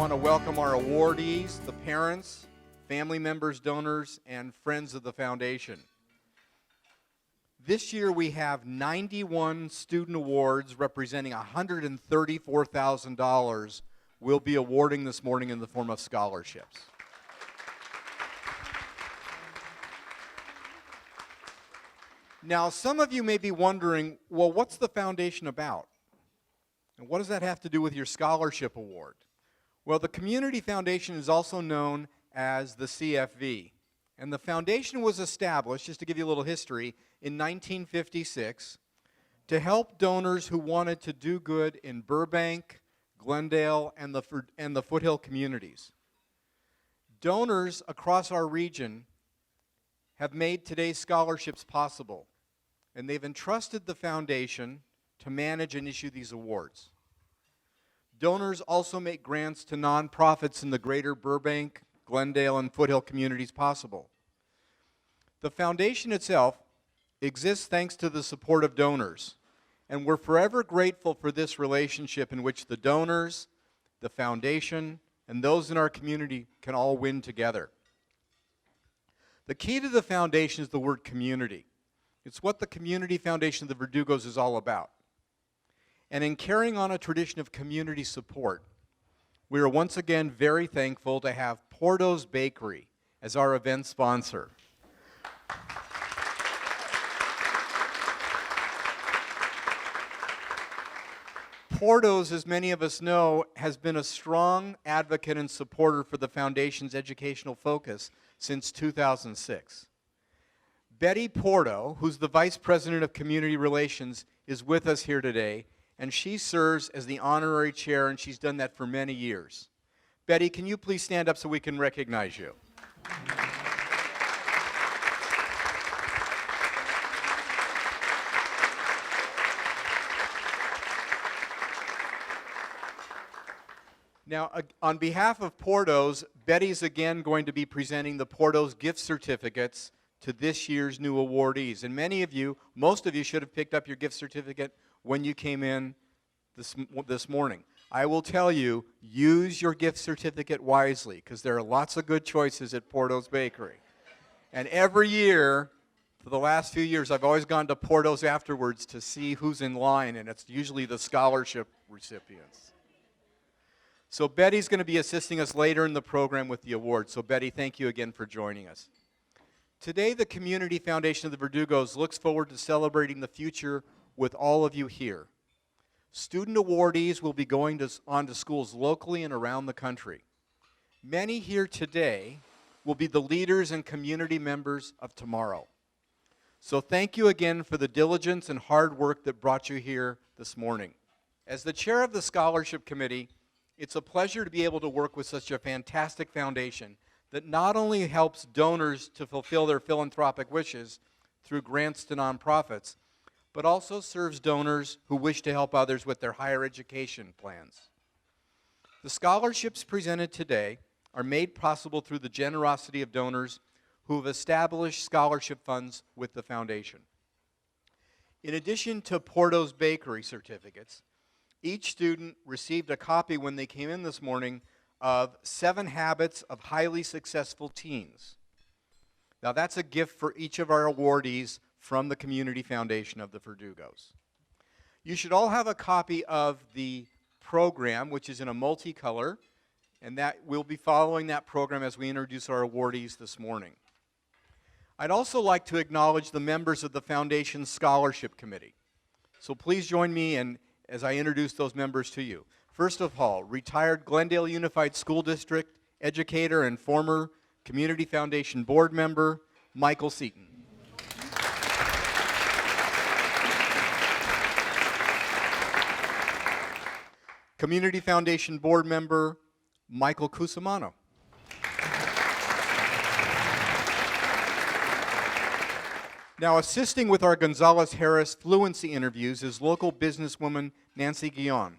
want to welcome our awardees, the parents, family members, donors, and friends of the foundation. This year we have 91 student awards representing $134,000 we'll be awarding this morning in the form of scholarships. Now, some of you may be wondering, well, what's the foundation about? And what does that have to do with your scholarship award? Well, the Community Foundation is also known as the CFV. And the foundation was established, just to give you a little history, in 1956 to help donors who wanted to do good in Burbank, Glendale, and the foothill communities. Donors across our region have made today's scholarships possible, and they've entrusted the foundation to manage and issue these awards. Donors also make grants to nonprofits in the greater Burbank, Glendale, and foothill communities possible. The foundation itself exists thanks to the support of donors, and we're forever grateful for this relationship in which the donors, the foundation, and those in our community can all win together. The key to the foundation is the word community. It's what the Community Foundation of the Verdugos is all about. And in carrying on a tradition of community support, we are once again very thankful to have Porto's Bakery as our event sponsor. Porto's, as many of us know, has been a strong advocate and supporter for the Foundation's educational focus since 2006. Betty Porto, who's the Vice President of Community Relations, is with us here today, and she serves as the honorary chair, and she's done that for many years. Betty, can you please stand up so we can recognize you? Now, on behalf of Porto's, Betty's again going to be presenting the Porto's gift certificates to this year's new awardees. And many of you, most of you should have picked up your gift certificate when you came in this morning. I will tell you, use your gift certificate wisely, because there are lots of good choices at Porto's Bakery. And every year, for the last few years, I've always gone to Porto's afterwards to see who's in line, and it's usually the scholarship recipients. So Betty's going to be assisting us later in the program with the awards. So Betty, thank you again for joining us. Today, the Community Foundation of the Verdugos looks forward to celebrating the future with all of you here. Student awardees will be going on to schools locally and around the country. Many here today will be the leaders and community members of tomorrow. So thank you again for the diligence and hard work that brought you here this morning. As the chair of the Scholarship Committee, it's a pleasure to be able to work with such a fantastic foundation that not only helps donors to fulfill their philanthropic wishes through grants to nonprofits, but also serves donors who wish to help others with their higher education plans. The scholarships presented today are made possible through the generosity of donors who have established scholarship funds with the foundation. In addition to Porto's Bakery certificates, each student received a copy when they came in this morning of 7 Habits of Highly Successful Teens. Now that's a gift for each of our awardees from the Community Foundation of the Verdugos. You should all have a copy of the program, which is in a multicolor, and that we'll be following that program as we introduce our awardees this morning. I'd also like to acknowledge the members of the Foundation's Scholarship Committee. So please join me as I introduce those members to you. First of all, retired Glendale Unified School District educator and former Community Foundation board member, Michael Seaton. Community Foundation board member, Michael Cusimano. Now, assisting with our Gonzalez Harris fluency interviews is local businesswoman Nancy Guion.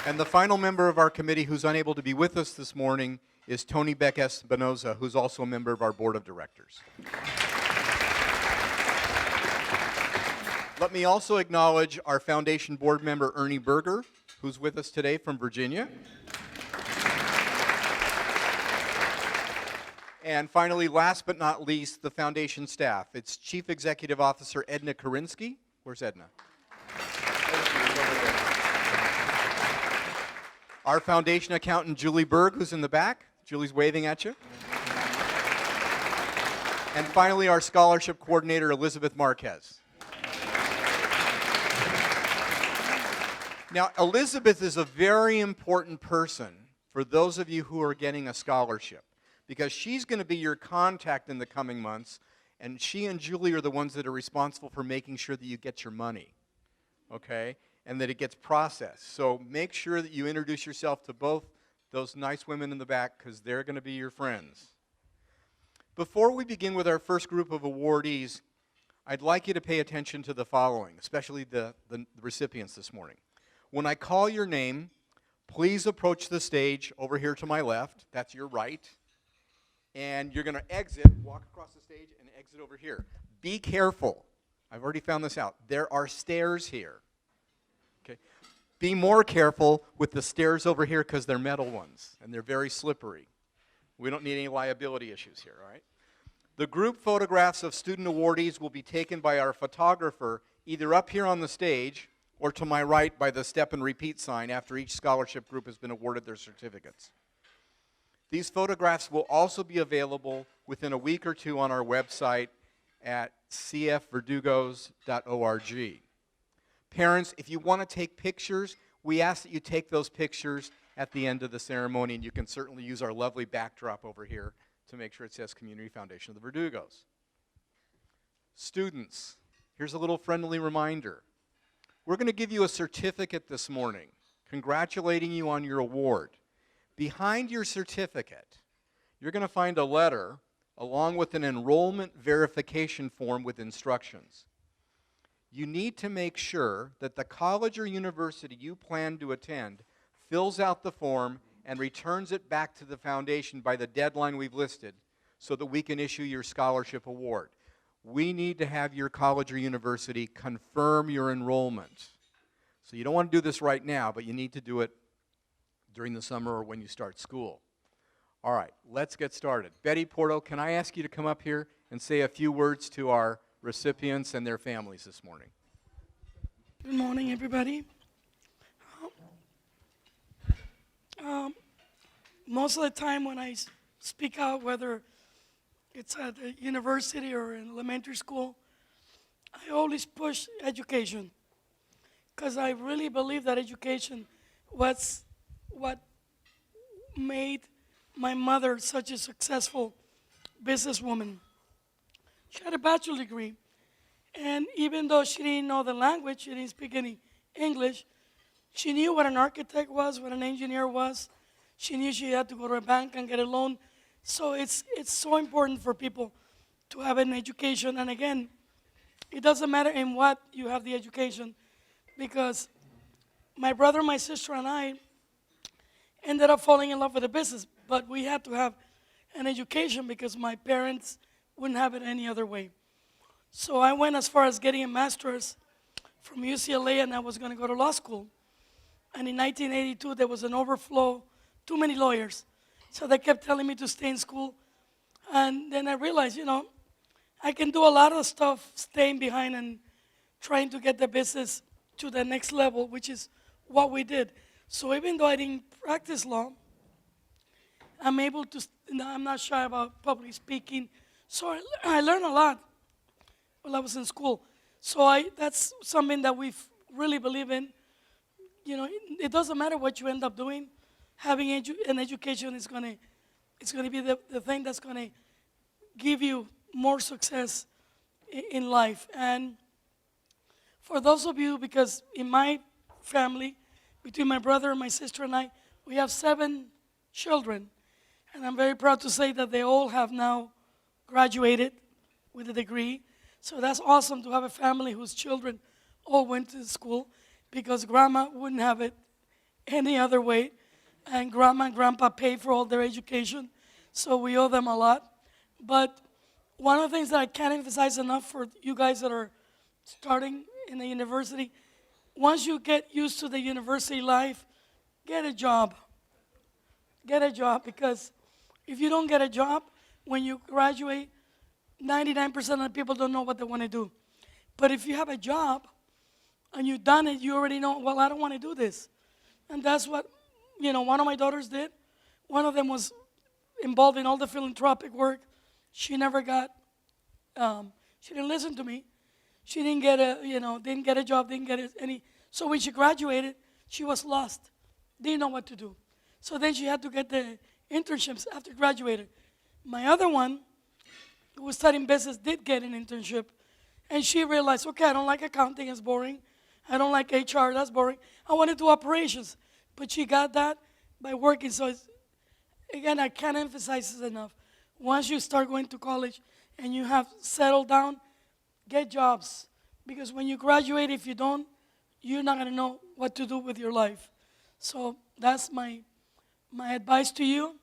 And the final member of our committee who's unable to be with us this morning is Tony Beck Espinoza, who's also a member of our board of directors. Let me also acknowledge our foundation board member, Ernie Berger, who's with us today from Virginia. And finally, last but not least, the foundation staff. It's Chief Executive Officer Edna Karinsky. Where's Edna? Our foundation accountant, Julie Berg, who's in the back. Julie's waving at you. And finally, our scholarship coordinator, Elizabeth Marques. Now, Elizabeth is a very important person for those of you who are getting a scholarship, because she's going to be your contact in the coming months, and she and Julie are the ones that are responsible for making sure that you get your money, okay, and that it gets processed. So make sure that you introduce yourself to both those nice women in the back, because they're going to be your friends. Before we begin with our first group of awardees, I'd like you to pay attention to the following, especially the recipients this morning. When I call your name, please approach the stage over here to my left. That's your right. And you're going to exit, walk across the stage, and exit over here. Be careful. I've already found this out. There are stairs here. Okay. Be more careful with the stairs over here because they're metal ones, and they're very slippery. We don't need any liability issues here, all right? The group photographs of student awardees will be taken by our photographer either up here on the stage or to my right by the step and repeat sign after each scholarship group has been awarded their certificates. These photographs will also be available within a week or two on our website at cfverdugos.org. Parents, if you want to take pictures, we ask that you take those pictures at the end of the ceremony, and you can certainly use our lovely backdrop over here to make sure it says Community Foundation of the Verdugos. Students, here's a little friendly reminder. We're going to give you a certificate this morning, congratulating you on your award. Behind your certificate, you're going to find a letter along with an enrollment verification form with instructions. You need to make sure that the college or university you plan to attend fills out the form and returns it back to the foundation by the deadline we've listed so that we can issue your scholarship award. We need to have your college or university confirm your enrollment. So you don't want to do this right now, but you need to do it during the summer or when you start school. All right, let's get started. Betty Porto, can I ask you to come up here and say a few words to our recipients and their families this morning? Good morning, everybody. Most of the time when I speak out, whether it's at a university or in elementary school, I always push education because I really believe that education was what made my mother such a successful businesswoman. She had a bachelor's degree, and even though she didn't know the language, she didn't speak any English, she knew what an architect was, what an engineer was. She knew she had to go to a bank and get a loan. So it's so important for people to have an education. And again, it doesn't matter in what you have the education, because my brother, my sister, and I ended up falling in love with the business, but we had to have an education because my parents wouldn't have it any other way. So I went as far as getting a master's from UCLA, and I was going to go to law school. And in 1982, there was an overflow, too many lawyers. So they kept telling me to stay in school. And then I realized, I can do a lot of stuff staying behind and trying to get the business to the next level, which is what we did. So even though I didn't practice law, I'm able to, I'm not shy about public speaking. So I learned a lot while I was in school. So that's something that we really believe in. It doesn't matter what you end up doing. Having an education is going to be the thing that's going to give you more success in life. And for those of you, because in my family, between my brother and my sister and I, we have 7 children. And I'm very proud to say that they all have now graduated with a degree. So that's awesome to have a family whose children all went to school, because grandma wouldn't have it any other way. And grandma and grandpa paid for all their education, so we owe them a lot. But one of the things that I can't emphasize enough for you guys that are starting in the university, once you get used to the university life, get a job. Get a job, because if you don't get a job, when you graduate, 99% of the people don't know what they want to do. But if you have a job and you've done it, you already know, well, I don't want to do this. And that's what, one of my daughters did. One of them was involved in all the philanthropic work. She never got, she didn't listen to me. She didn't get a job, didn't get any. So when she graduated, she was lost, didn't know what to do. So then she had to get the internships after graduating. My other one, who was studying business, did get an internship. And she realized, okay, I don't like accounting, it's boring. I don't like HR, that's boring. I want to do operations. But she got that by working. So again, I can't emphasize this enough. Once you start going to college and you have settled down, get jobs. Because when you graduate, if you don't, you're not going to know what to do with your life. So that's my advice to you,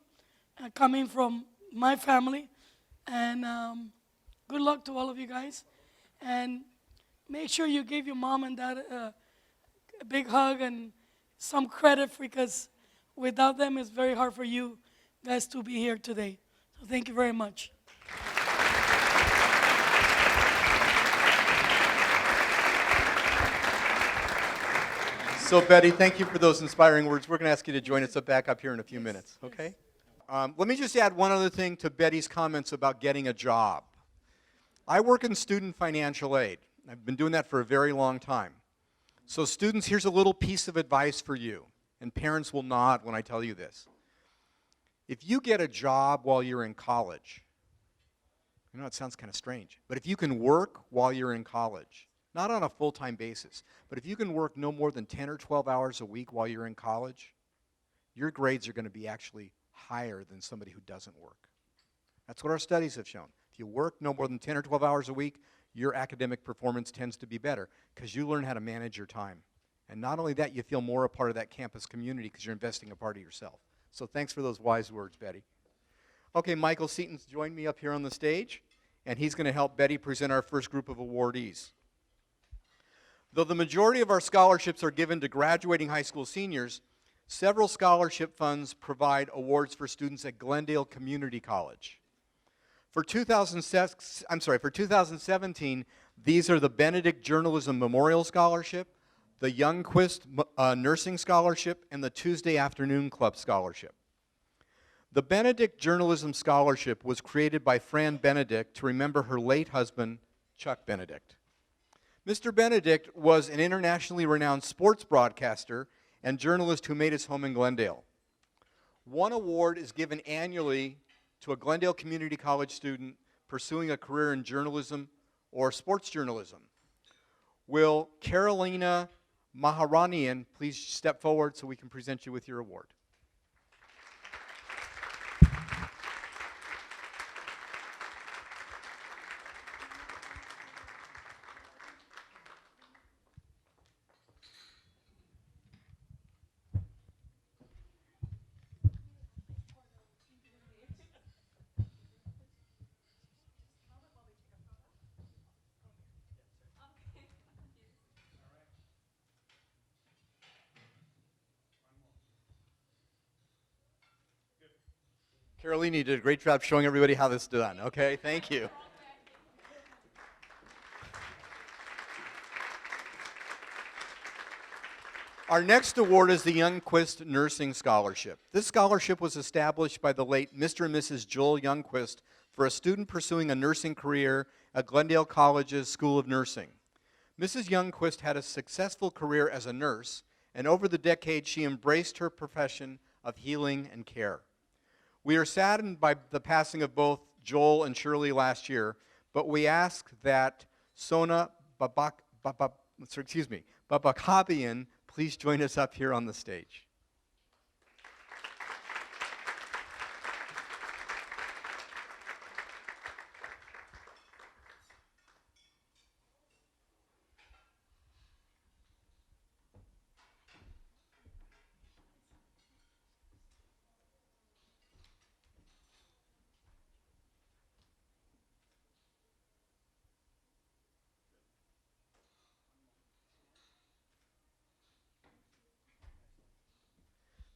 coming from my family. And good luck to all of you guys. And make sure you give your mom and dad a big hug and some credit, because without them, it's very hard for you guys to be here today. So thank you very much. So, Betty, thank you for those inspiring words. We're going to ask you to join us back up here in a few minutes, okay? Let me just add one other thing to Betty's comments about getting a job. I work in student financial aid. I've been doing that for a very long time. So students, here's a little piece of advice for you, and parents will nod when I tell you this. If you get a job while you're in college, I know it sounds kind of strange, but if you can work while you're in college, not on a full-time basis, but if you can work no more than 10 or 12 hours a week while you're in college, your grades are going to be actually higher than somebody who doesn't work. That's what our studies have shown. If you work no more than 10 or 12 hours a week, your academic performance tends to be better because you learn how to manage your time. And not only that, you feel more a part of that campus community because you're investing a part of yourself. So thanks for those wise words, Betty. Okay, Michael Seaton's joined me up here on the stage, and he's going to help Betty present our first group of awardees. Though the majority of our scholarships are given to graduating high school seniors, several scholarship funds provide awards for students at Glendale Community College. For 2017, these are the Benedict Journalism Memorial Scholarship, the Youngquist Nursing Scholarship, and the Tuesday Afternoon Club Scholarship. The Benedict Journalism Scholarship was created by Fran Benedict to remember her late husband, Chuck Benedict. Mr. Benedict was an internationally renowned sports broadcaster and journalist who made his home in Glendale. One award is given annually to a Glendale Community College student pursuing a career in journalism or sports journalism. Will Carolina Maharanian please step forward so we can present you with your award? Carolina, you did a great job showing everybody how this is done. Okay, thank you. Our next award is the Youngquist Nursing Scholarship. This scholarship was established by the late Mr. and Mrs. Joel Youngquist for a student pursuing a nursing career at Glendale College's School of Nursing. Mrs. Youngquist had a successful career as a nurse, and over the decades she embraced her profession of healing and care. We are saddened by the passing of both Joel and Shirley last year, but we ask that Sona Babakabian please join us up here on the stage.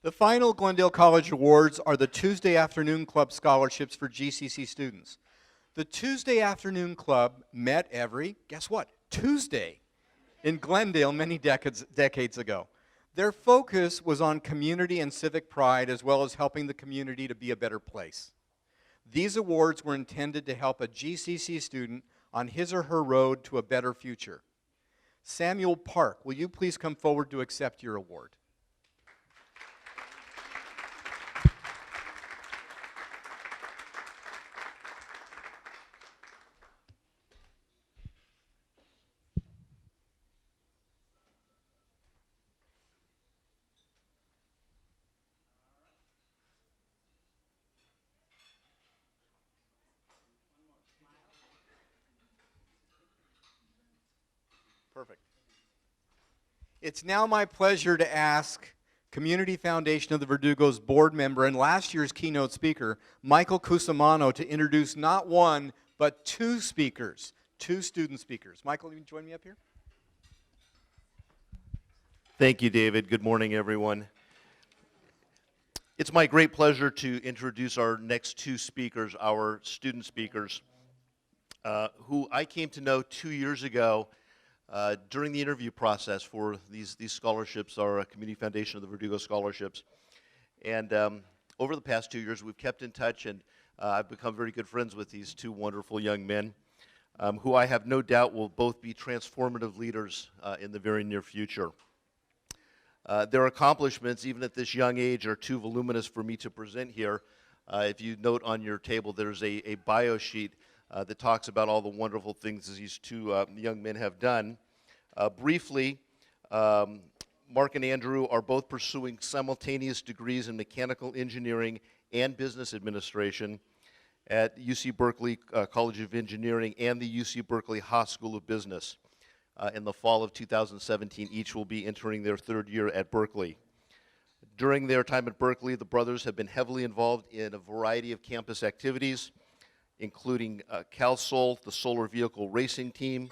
The final Glendale College Awards are the Tuesday Afternoon Club scholarships for GCC students. The Tuesday Afternoon Club met every, guess what, Tuesday in Glendale many decades ago. Their focus was on community and civic pride, as well as helping the community to be a better place. These awards were intended to help a GCC student on his or her road to a better future. Samuel Park, will you please come forward to accept your award? Perfect. It's now my pleasure to ask Community Foundation of the Verdugo's board member and last year's keynote speaker, Michael Cusimano, to introduce not one, but two speakers, two student speakers. Michael, you join me up here? Thank you, David. Good morning, everyone. It's my great pleasure to introduce our next two speakers, our student speakers, who I came to know 2 years ago during the interview process for these scholarships, our Community Foundation of the Verdugo scholarships. And over the past 2 years, we've kept in touch, and I've become very good friends with these two wonderful young men, who I have no doubt will both be transformative leaders in the very near future. Their accomplishments, even at this young age, are too voluminous for me to present here. If you note on your table, there's a bio sheet that talks about all the wonderful things these two young men have done. Briefly, Mark and Andrew are both pursuing simultaneous degrees in mechanical engineering and business administration at UC Berkeley College of Engineering and the UC Berkeley Haas School of Business. In the fall of 2017, each will be entering their third year at Berkeley. During their time at Berkeley, the brothers have been heavily involved in a variety of campus activities, including CalSol, the Solar Vehicle Racing Team,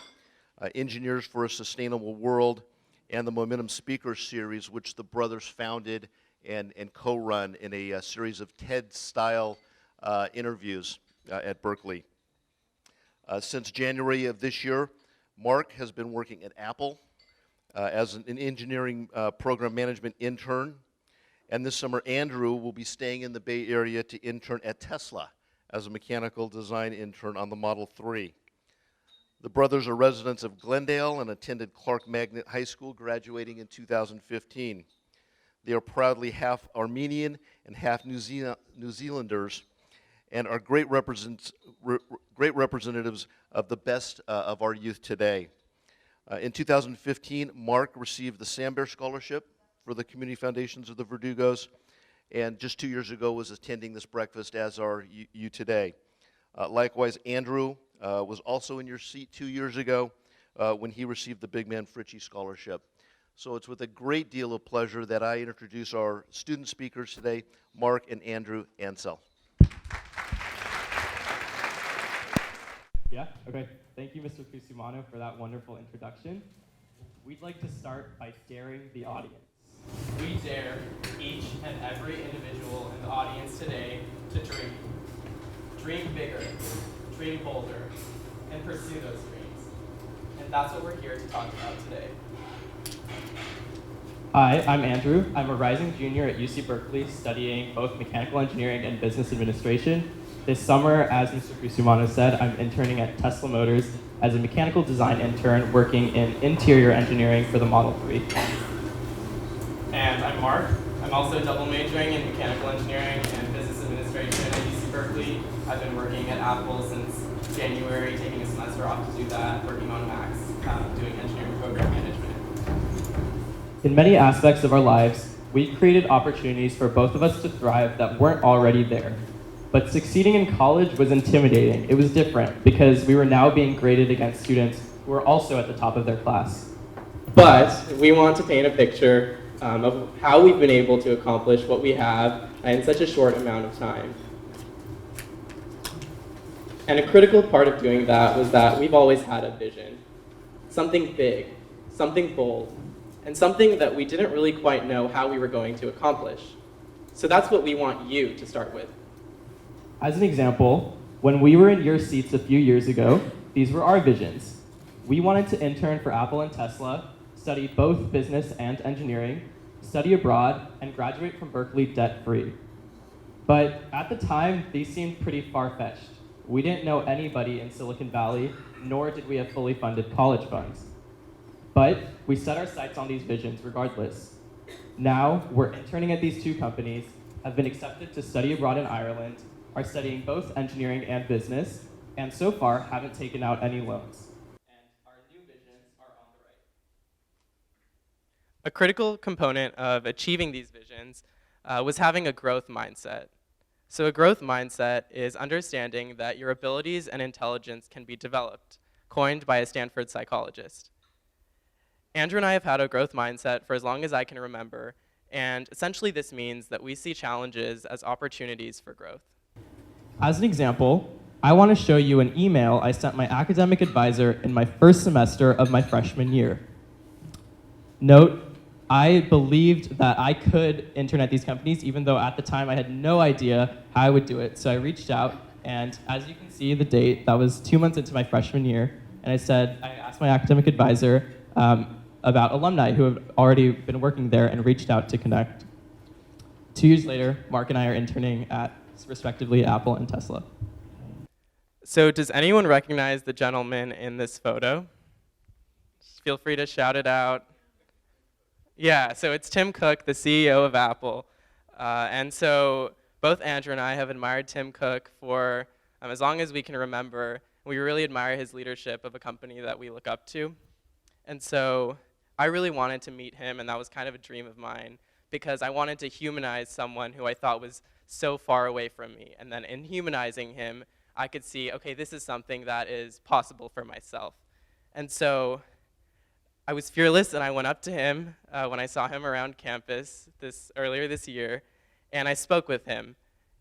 Engineers for a Sustainable World, and the Momentum Speaker Series, which the brothers founded and co-run in a series of TED-style interviews at Berkeley. Since January of this year, Mark has been working at Apple as an engineering program management intern, and this summer Andrew will be staying in the Bay Area to intern at Tesla as a mechanical design intern on the Model 3. The brothers are residents of Glendale and attended Clark Magnet High School, graduating in 2015. They are proudly half Armenian and half New Zealanders, and are great representatives of the best of our youth today. In 2015, Mark received the Sam Bear Scholarship for the Community Foundations of the Verdugos, and just 2 years ago was attending this breakfast, as are you today. Likewise, Andrew was also in your seat 2 years ago when he received the Big Man Fritchie Scholarship. So it's with a great deal of pleasure that I introduce our student speakers today, Mark and Andrew Ansell. Yeah, okay. Thank you, Mr. Cusimano, for that wonderful introduction. We'd like to start by daring the audience. We dare each and every individual in the audience today to dream. Dream bigger, dream bolder, and pursue those dreams. And that's what we're here to talk about today. Hi, I'm Andrew. I'm a rising junior at UC Berkeley studying both mechanical engineering and business administration. This summer, as Mr. Cusimano said, I'm interning at Tesla Motors as a mechanical design intern working in interior engineering for the Model 3. And I'm Mark. I'm also double majoring in mechanical engineering and business administration at UC Berkeley. I've been working at Apple since January, taking a semester off to do that, working on Macs, doing engineering program management. In many aspects of our lives, we've created opportunities for both of us to thrive that weren't already there. But succeeding in college was intimidating. It was different because we were now being graded against students who were also at the top of their class. But we want to paint a picture of how we've been able to accomplish what we have in such a short amount of time. And a critical part of doing that was that we've always had a vision. Something big, something bold, and something that we didn't really quite know how we were going to accomplish. So that's what we want you to start with. As an example, when we were in your seats a few years ago, these were our visions. We wanted to intern for Apple and Tesla, study both business and engineering, study abroad, and graduate from Berkeley debt-free. But at the time, these seemed pretty far-fetched. We didn't know anybody in Silicon Valley, nor did we have fully funded college funds. But we set our sights on these visions regardless. Now, we're interning at these two companies, have been accepted to study abroad in Ireland, are studying both engineering and business, and so far haven't taken out any loans. And our new visions are on the right. A critical component of achieving these visions was having a growth mindset. So a growth mindset is understanding that your abilities and intelligence can be developed, coined by a Stanford psychologist. Andrew and I have had a growth mindset for as long as I can remember, and essentially this means that we see challenges as opportunities for growth. As an example, I want to show you an email I sent my academic advisor in my first semester of my freshman year. Note, I believed that I could intern at these companies, even though at the time I had no idea how I would do it. So I reached out, and as you can see the date, that was 2 months into my freshman year, and I asked my academic advisor about alumni who have already been working there and reached out to connect. 2 years later, Mark and I are interning at, respectively, Apple and Tesla. So does anyone recognize the gentleman in this photo? Just feel free to shout it out. Yeah, so it's Tim Cook, the CEO of Apple. And so both Andrew and I have admired Tim Cook for as long as we can remember. We really admire his leadership of a company that we look up to. And so I really wanted to meet him, and that was kind of a dream of mine, because I wanted to humanize someone who I thought was so far away from me. And then in humanizing him, I could see, okay, this is something that is possible for myself. And so I was fearless, and I went up to him when I saw him around campus earlier this year, and I spoke with him.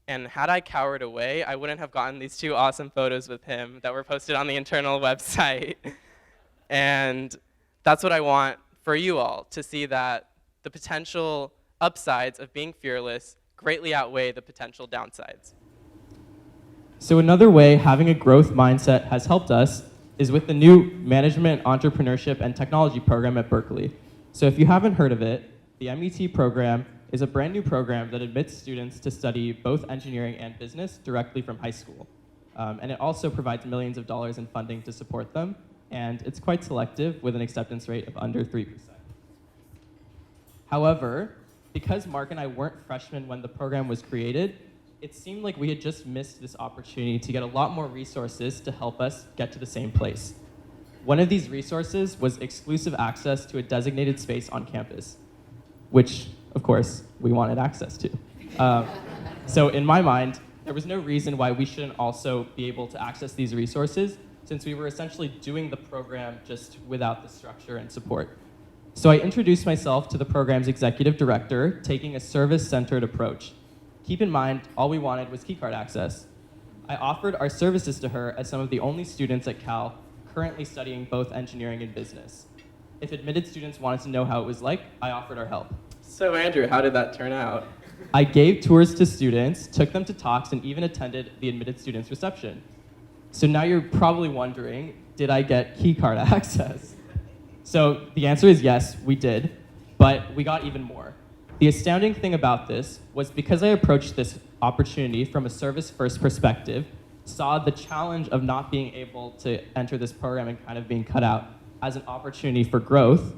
And had I cowered away, I wouldn't have gotten these 2 awesome photos with him that were posted on the internal website. And that's what I want for you all, to see that the potential upsides of being fearless greatly outweigh the potential downsides. So another way having a growth mindset has helped us is with the new Management, Entrepreneurship, and Technology program at Berkeley. So if you haven't heard of it, the MET program is a brand new program that admits students to study both engineering and business directly from high school. And it also provides millions of dollars in funding to support them, and it's quite selective with an acceptance rate of under 3%. However, because Mark and I weren't freshmen when the program was created, it seemed like we had just missed this opportunity to get a lot more resources to help us get to the same place. One of these resources was exclusive access to a designated space on campus, which, of course, we wanted access to. So in my mind, there was no reason why we shouldn't also be able to access these resources, since we were essentially doing the program just without the structure and support. So I introduced myself to the program's executive director, taking a service-centered approach. Keep in mind, all we wanted was keycard access. I offered our services to her as some of the only students at Cal currently studying both engineering and business. If admitted students wanted to know how it was like, I offered our help. So Andrew, how did that turn out? I gave tours to students, took them to talks, and even attended the admitted students' reception. So now you're probably wondering, did I get keycard access? So the answer is yes, we did, but we got even more. The astounding thing about this was because I approached this opportunity from a service-first perspective, saw the challenge of not being able to enter this program and kind of being cut out as an opportunity for growth,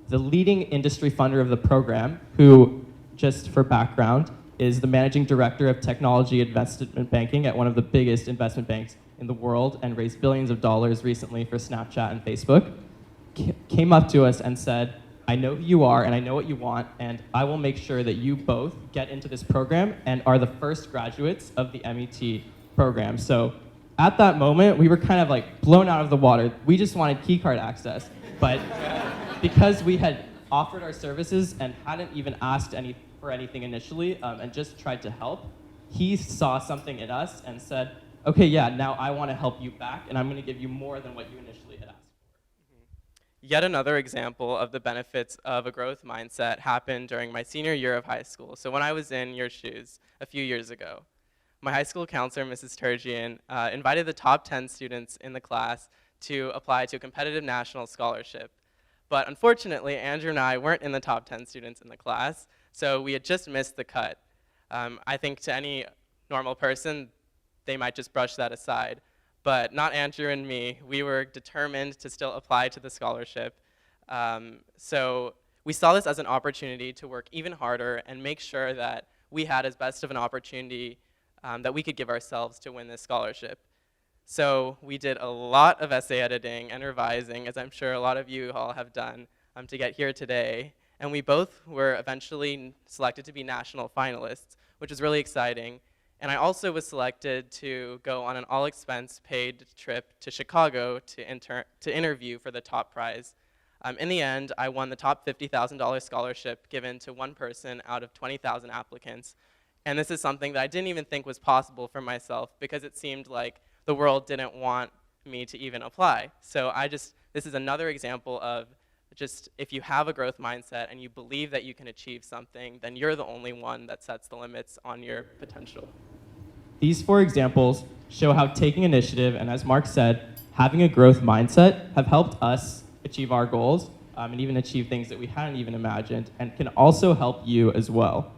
the leading industry funder of the program, who, just for background, is the managing director of technology investment banking at one of the biggest investment banks in the world and raised billions of dollars recently for Snapchat and Facebook, came up to us and said, I know who you are and I know what you want, and I will make sure that you both get into this program and are the first graduates of the MET program. So at that moment, we were kind of like blown out of the water. We just wanted keycard access. But because we had offered our services and hadn't even asked for anything initially and just tried to help, he saw something in us and said, okay, yeah, now I want to help you back, and I'm going to give you more than what you initially had asked for. yet another example of the benefits of a growth mindset happened during my senior year of high school. So when I was in your shoes a few years ago, my high school counselor, Mrs. Turgeon, invited the top 10 students in the class to apply to a competitive national scholarship. But unfortunately, Andrew and I weren't in the top 10 students in the class, so we had just missed the cut. I think to any normal person, they might just brush that aside. But not Andrew and me. We were determined to still apply to the scholarship. So we saw this as an opportunity to work even harder and make sure that we had as best of an opportunity that we could give ourselves to win this scholarship. So we did a lot of essay editing and revising, as I'm sure a lot of you all have done, to get here today. And we both were eventually selected to be national finalists, which is really exciting. And I also was selected to go on an all-expense paid trip to Chicago to interview for the top prize. In the end, I won the top $50,000 scholarship given to one person out of 20,000 applicants. And this is something that I didn't even think was possible for myself because it seemed like the world didn't want me to even apply. So this is another example of just if you have a growth mindset and you believe that you can achieve something, then you're the only one that sets the limits on your potential. These 4 examples show how taking initiative and, as Mark said, having a growth mindset have helped us achieve our goals and even achieve things that we hadn't even imagined and can also help you as well.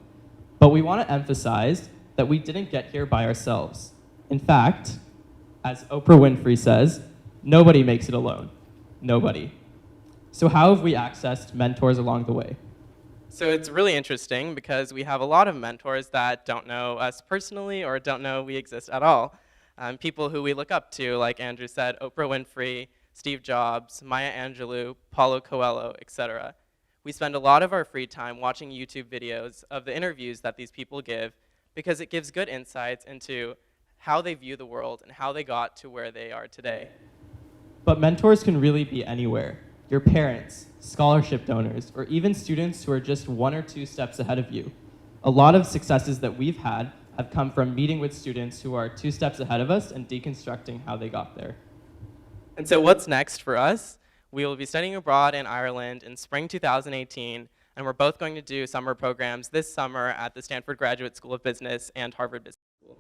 But we want to emphasize that we didn't get here by ourselves. In fact, as Oprah Winfrey says, nobody makes it alone. Nobody. So how have we accessed mentors along the way? So it's really interesting because we have a lot of mentors that don't know us personally or don't know we exist at all. People who we look up to, like Andrew said, Oprah Winfrey, Steve Jobs, Maya Angelou, Paulo Coelho, etc. We spend a lot of our free time watching YouTube videos of the interviews that these people give because it gives good insights into how they view the world and how they got to where they are today. But mentors can really be anywhere. Your parents, scholarship donors, or even students who are just 1 or 2 steps ahead of you. A lot of successes that we've had have come from meeting with students who are 2 steps ahead of us and deconstructing how they got there. And so what's next for us? We will be studying abroad in Ireland in spring 2018, and we're both going to do summer programs this summer at the Stanford Graduate School of Business and Harvard Business School.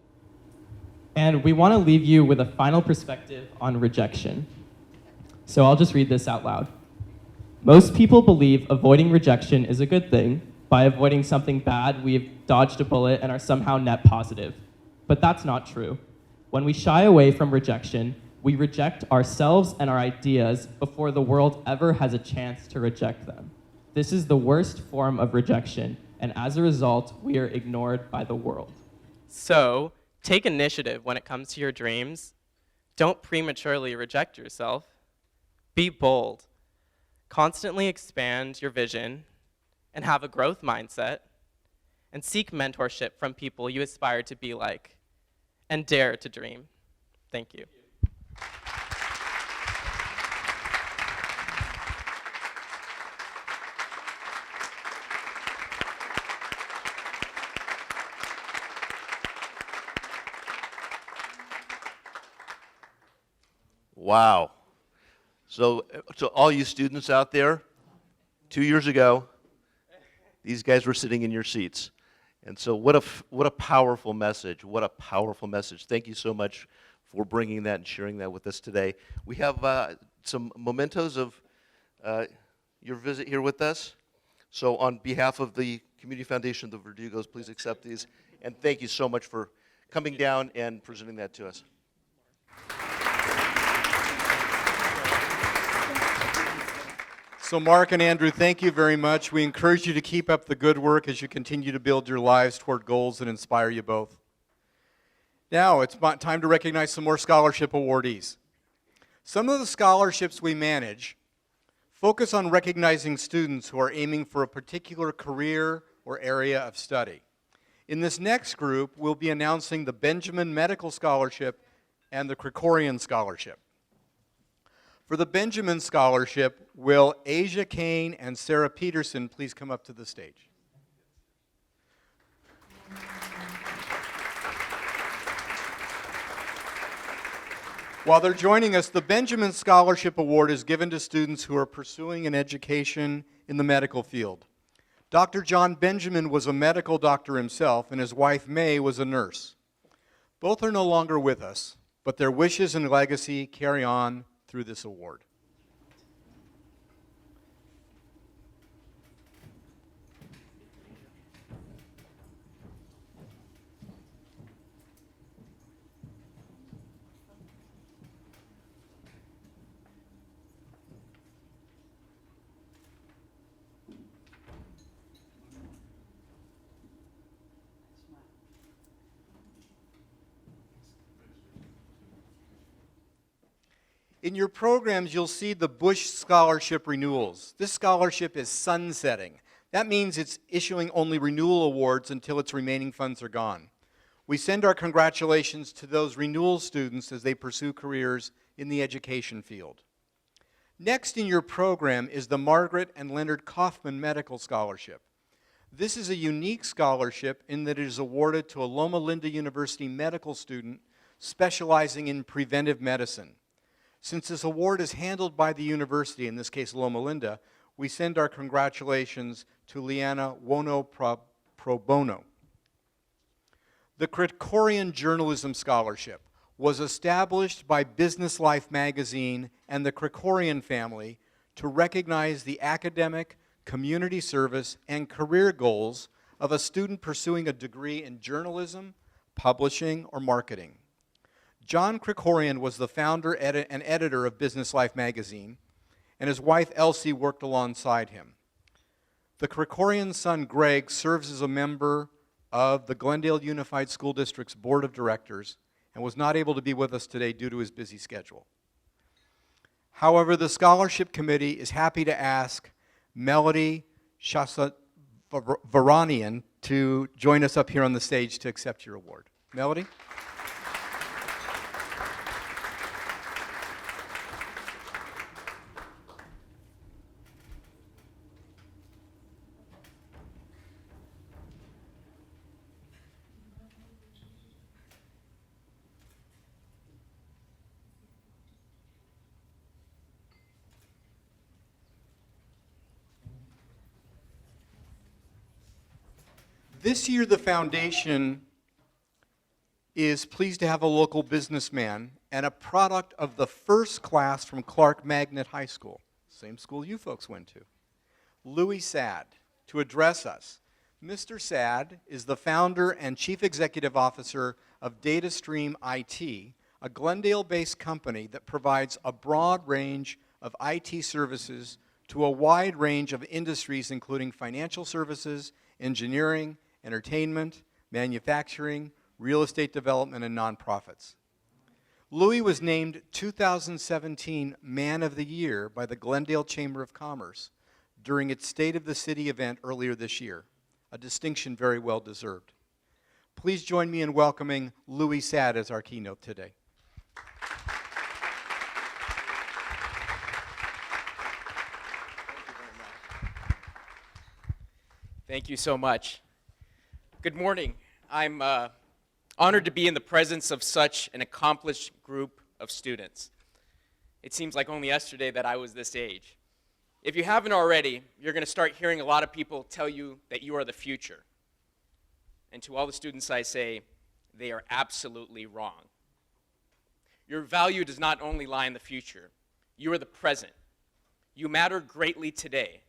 And we want to leave you with a final perspective on rejection. So I'll just read this out loud. Most people believe avoiding rejection is a good thing. By avoiding something bad, we've dodged a bullet and are somehow net positive. But that's not true. When we shy away from rejection, we reject ourselves and our ideas before the world ever has a chance to reject them. This is the worst form of rejection, and as a result, we are ignored by the world. So take initiative when it comes to your dreams. Don't prematurely reject yourself. Be bold. Constantly expand your vision and have a growth mindset, and seek mentorship from people you aspire to be like, and dare to dream. Thank you. Wow. So to all you students out there, 2 years ago, these guys were sitting in your seats. And so what a powerful message. What a powerful message. Thank you so much for bringing that and sharing that with us today. We have some mementos of your visit here with us. So on behalf of the Community Foundation of the Verdugos, please accept these. And thank you so much for coming down and presenting that to us. So Mark and Andrew, thank you very much. We encourage you to keep up the good work as you continue to build your lives toward goals that inspire you both. Now it's time to recognize some more scholarship awardees. Some of the scholarships we manage focus on recognizing students who are aiming for a particular career or area of study. In this next group, we'll be announcing the Benjamin Medical Scholarship and the Krikorian Scholarship. For the Benjamin Scholarship, will Asia Kane and Sarah Peterson please come up to the stage? While they're joining us, the Benjamin Scholarship Award is given to students who are pursuing an education in the medical field. Dr. John Benjamin was a medical doctor himself, and his wife May was a nurse. Both are no longer with us, but their wishes and legacy carry on through this award. In your programs, you'll see the Bush Scholarship Renewals. This scholarship is sunsetting. That means it's issuing only renewal awards until its remaining funds are gone. We send our congratulations to those renewal students as they pursue careers in the education field. Next in your program is the Margaret and Leonard Kauffman Medical Scholarship. This is a unique scholarship in that it is awarded to a Loma Linda University medical student specializing in preventive medicine. Since this award is handled by the university, in this case Loma Linda, we send our congratulations to Leona pro bono. The Krikorian Journalism Scholarship was established by Business Life magazine and the Krikorian family to recognize the academic, community service, and career goals of a student pursuing a degree in journalism, publishing, or marketing. John Krikorian was the founder and editor of Business Life magazine, and his wife Elsie worked alongside him. The Krikorian son Greg serves as a member of the Glendale Unified School District's Board of Directors and was not able to be with us today due to his busy schedule. However, the scholarship committee is happy to ask Melody Shasavaranian to join us up here on the stage to accept your award. Melody? This year, the foundation is pleased to have a local businessman and a product of the first class from Clark Magnet High School, same school you folks went to, Louis Sad, to address us. Mr. Sad is the founder and chief executive officer of DataStream IT, a Glendale-based company that provides a broad range of IT services to a wide range of industries, including financial services, engineering, entertainment, manufacturing, real estate development, and nonprofits. Louis was named 2017 Man of the Year by the Glendale Chamber of Commerce during its State of the City event earlier this year, a distinction very well deserved. Please join me in welcoming Louis Sad as our keynote today. Thank you so much. Good morning. I'm honored to be in the presence of such an accomplished group of students. It seems like only yesterday that I was this age. If you haven't already, you're going to start hearing a lot of people tell you that you are the future. And to all the students I say, they are absolutely wrong. Your value does not only lie in the future. You are the present. You matter greatly today.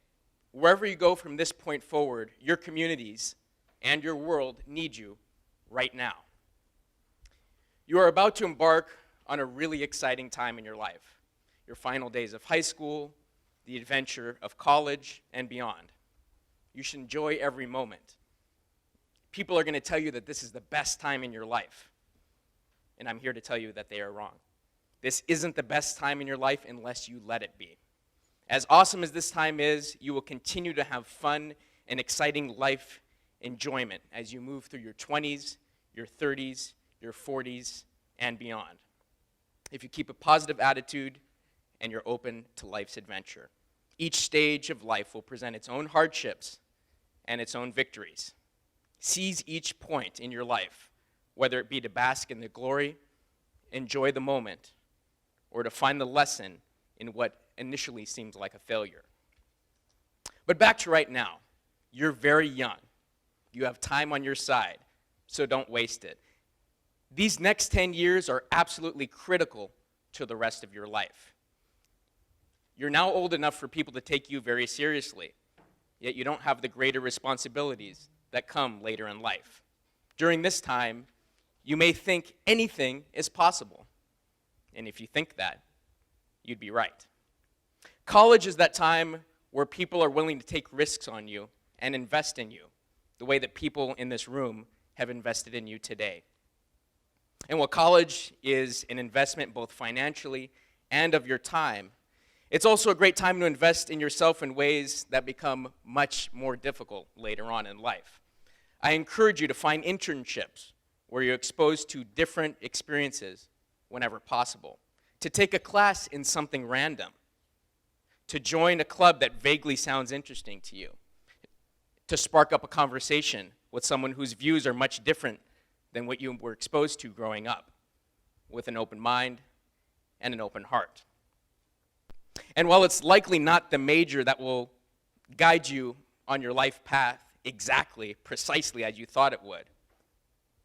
Wherever you go from this point forward, your communities and your world need you right now. You are about to embark on a really exciting time in your life, your final days of high school, the adventure of college, and beyond. You should enjoy every moment. People are going to tell you that this is the best time in your life, and I'm here to tell you that they are wrong. This isn't the best time in your life unless you let it be. As awesome as this time is, you will continue to have fun and exciting life enjoyment as you move through your 20s, your 30s, your 40s, and beyond. If you keep a positive attitude and you're open to life's adventure. Each stage of life will present its own hardships and its own victories. Seize each point in your life, whether it be to bask in the glory, enjoy the moment, or to find the lesson in what initially seems like a failure. But back to right now. You're very young. You have time on your side, so don't waste it. These next 10 years are absolutely critical to the rest of your life. You're now old enough for people to take you very seriously, yet you don't have the greater responsibilities that come later in life. During this time, you may think anything is possible. And if you think that, you'd be right. College is that time where people are willing to take risks on you and invest in you, the way that people in this room have invested in you today. And while college is an investment both financially and of your time, it's also a great time to invest in yourself in ways that become much more difficult later on in life. I encourage you to find internships where you're exposed to different experiences whenever possible, to take a class in something random, to join a club that vaguely sounds interesting to you, to spark up a conversation with someone whose views are much different than what you were exposed to growing up, with an open mind and an open heart. And while it's likely not the major that will guide you on your life path exactly, precisely as you thought it would,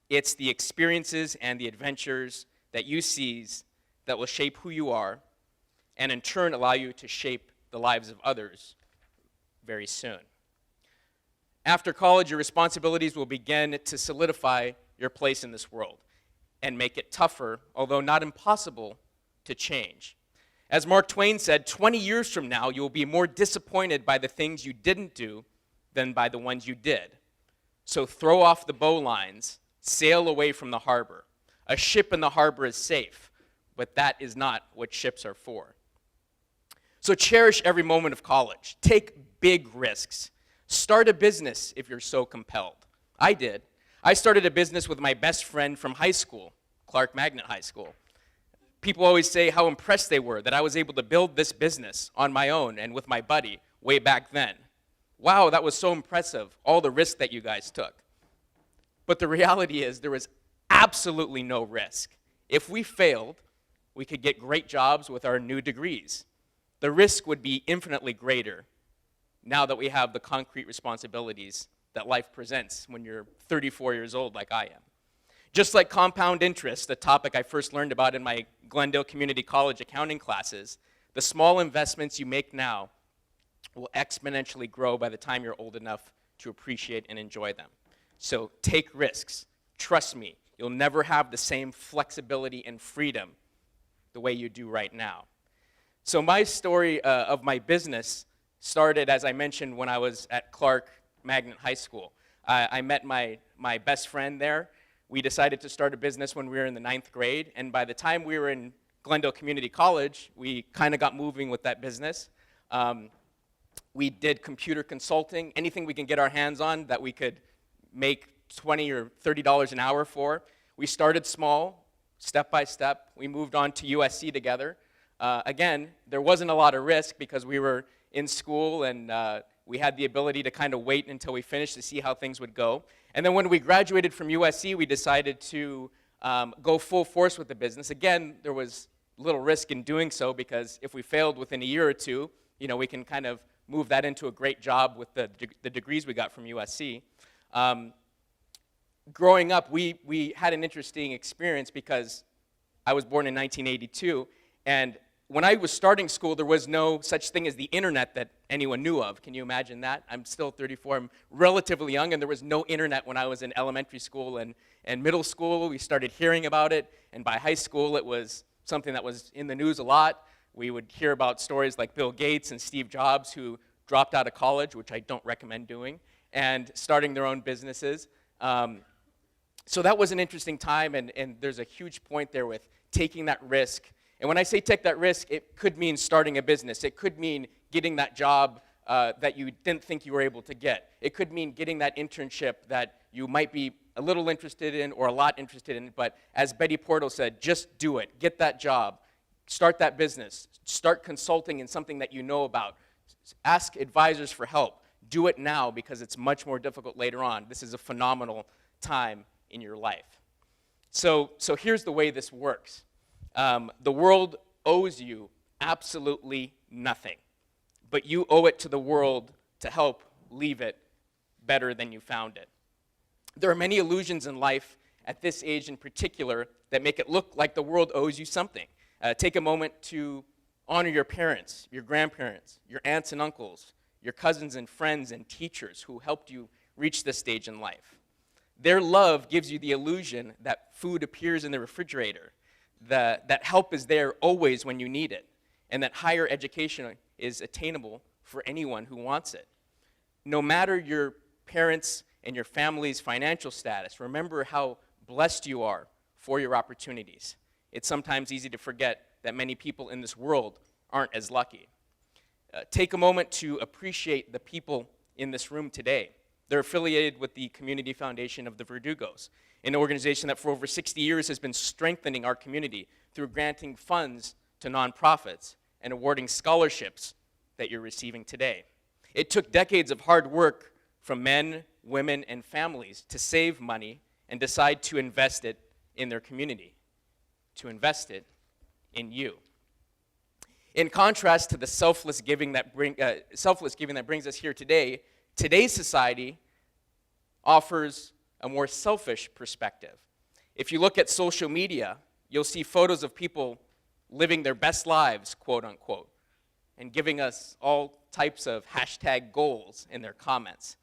it's the experiences and the adventures that you seize that will shape who you are and in turn allow you to shape the lives of others very soon. After college, your responsibilities will begin to solidify your place in this world and make it tougher, although not impossible, to change. As Mark Twain said, 20 years from now, you will be more disappointed by the things you didn't do than by the ones you did. So throw off the bowlines, sail away from the harbor. A ship in the harbor is safe, but that is not what ships are for. So cherish every moment of college. Take big risks. Start a business if you're so compelled. I did. I started a business with my best friend from high school, Clark Magnet High School. People always say how impressed they were that I was able to build this business on my own and with my buddy way back then. Wow, that was so impressive, all the risk that you guys took. But the reality is there was absolutely no risk. If we failed, we could get great jobs with our new degrees. The risk would be infinitely greater now that we have the concrete responsibilities that life presents when you're 34 years old like I am. Just like compound interest, the topic I first learned about in my Glendale Community College accounting classes, the small investments you make now will exponentially grow by the time you're old enough to appreciate and enjoy them. So take risks. Trust me, you'll never have the same flexibility and freedom the way you do right now. So my story of my business started, as I mentioned, when I was at Clark Magnet High School. I met my best friend there. We decided to start a business when we were in the 9th grade, and by the time we were in Glendale Community College, we kind of got moving with that business. We did computer consulting, anything we can get our hands on that we could make $20 or $30 an hour for. We started small, step by step. We moved on to USC together. Again, there wasn't a lot of risk because we were in school and we had the ability to kind of wait until we finished to see how things would go. And then when we graduated from USC, we decided to go full force with the business. Again, there was little risk in doing so because if we failed within a year or two, you know, we can kind of move that into a great job with the degrees we got from USC. Growing up, we had an interesting experience because I was born in 1982, and when I was starting school, there was no such thing as the internet that anyone knew of. Can you imagine that? I'm still 34. I'm relatively young, and there was no internet when I was in elementary school and middle school. We started hearing about it, and by high school, it was something that was in the news a lot. We would hear about stories like Bill Gates and Steve Jobs, who dropped out of college, which I don't recommend doing, and starting their own businesses. So that was an interesting time, and there's a huge point there with taking that risk. And when I say take that risk, it could mean starting a business. It could mean getting that job that you didn't think you were able to get. It could mean getting that internship that you might be a little interested in or a lot interested in. But as Betty Porto said, just do it. Get that job. Start that business. Start consulting in something that you know about. Ask advisors for help. Do it now because it's much more difficult later on. This is a phenomenal time in your life. So here's the way this works. The world owes you absolutely nothing, but you owe it to the world to help leave it better than you found it. There are many illusions in life at this age in particular that make it look like the world owes you something. Take a moment to honor your parents, your grandparents, your aunts and uncles, your cousins and friends and teachers who helped you reach this stage in life. Their love gives you the illusion that food appears in the refrigerator, that help is there always when you need it, and that higher education is attainable for anyone who wants it. No matter your parents' and your family's financial status, remember how blessed you are for your opportunities. It's sometimes easy to forget that many people in this world aren't as lucky. Take a moment to appreciate the people in this room today. They're affiliated with the Community Foundation of the Verdugos, an organization that for over 60 years has been strengthening our community through granting funds to nonprofits and awarding scholarships that you're receiving today. It took decades of hard work from men, women, and families to save money and decide to invest it in their community, to invest it in you. In contrast to the selfless giving that brings us here today, today's society offers a more selfish perspective. If you look at social media, you'll see photos of people living their best lives, quote unquote, and giving us all types of hashtag goals in their comments.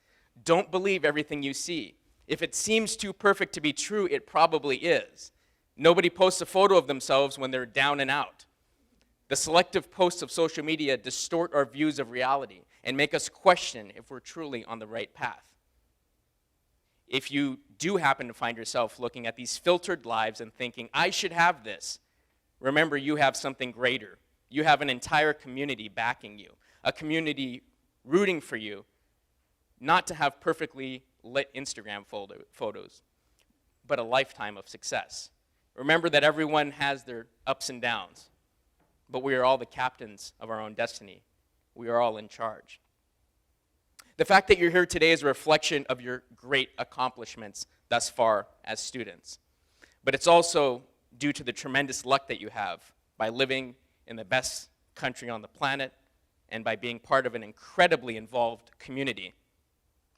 Don't believe everything you see. If it seems too perfect to be true, it probably is. Nobody posts a photo of themselves when they're down and out. The selective posts of social media distort our views of reality and make us question if we're truly on the right path. If you do happen to find yourself looking at these filtered lives and thinking, I should have this, remember you have something greater. You have an entire community backing you, a community rooting for you, not to have perfectly lit Instagram photos, but a lifetime of success. Remember that everyone has their ups and downs, but we are all the captains of our own destiny. We are all in charge. The fact that you're here today is a reflection of your great accomplishments thus far as students. But it's also due to the tremendous luck that you have by living in the best country on the planet and by being part of an incredibly involved community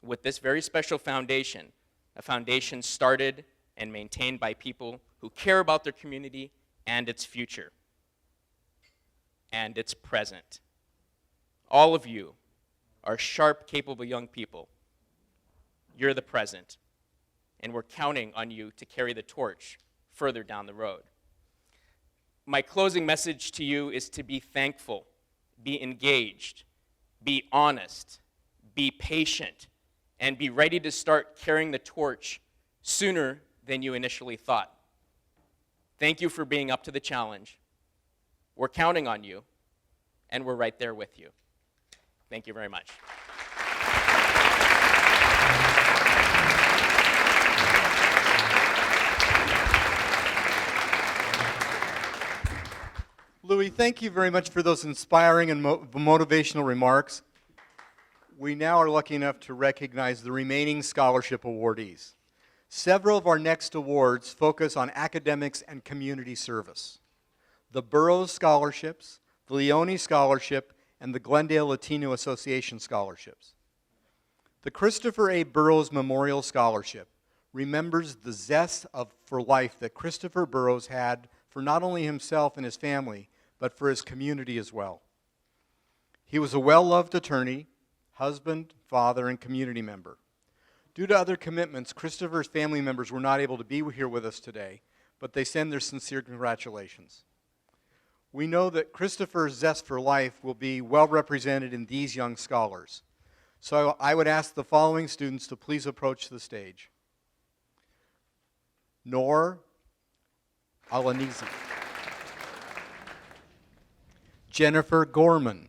with this very special foundation, a foundation started and maintained by people who care about their community and its future and its present. All of you are sharp, capable young people. You're the present, and we're counting on you to carry the torch further down the road. My closing message to you is to be thankful, be engaged, be honest, be patient, and be ready to start carrying the torch sooner than you initially thought. Thank you for being up to the challenge. We're counting on you, and we're right there with you. Thank you very much. Louis, thank you very much for those inspiring and motivational remarks. We now are lucky enough to recognize the remaining scholarship awardees. Several of our next awards focus on academics and community service. The Burroughs Scholarships, the Leone Scholarship, and the Glendale Latino Association Scholarships. The Christopher A. Burroughs Memorial Scholarship remembers the zest for life that Christopher Burroughs had for not only himself and his family, but for his community as well. He was a well-loved attorney, husband, father, and community member. Due to other commitments, Christopher's family members were not able to be here with us today, but they send their sincere congratulations. We know that Christopher's zest for life will be well represented in these young scholars. So I would ask the following students to please approach the stage. Noor Alanizi. Jennifer Gorman.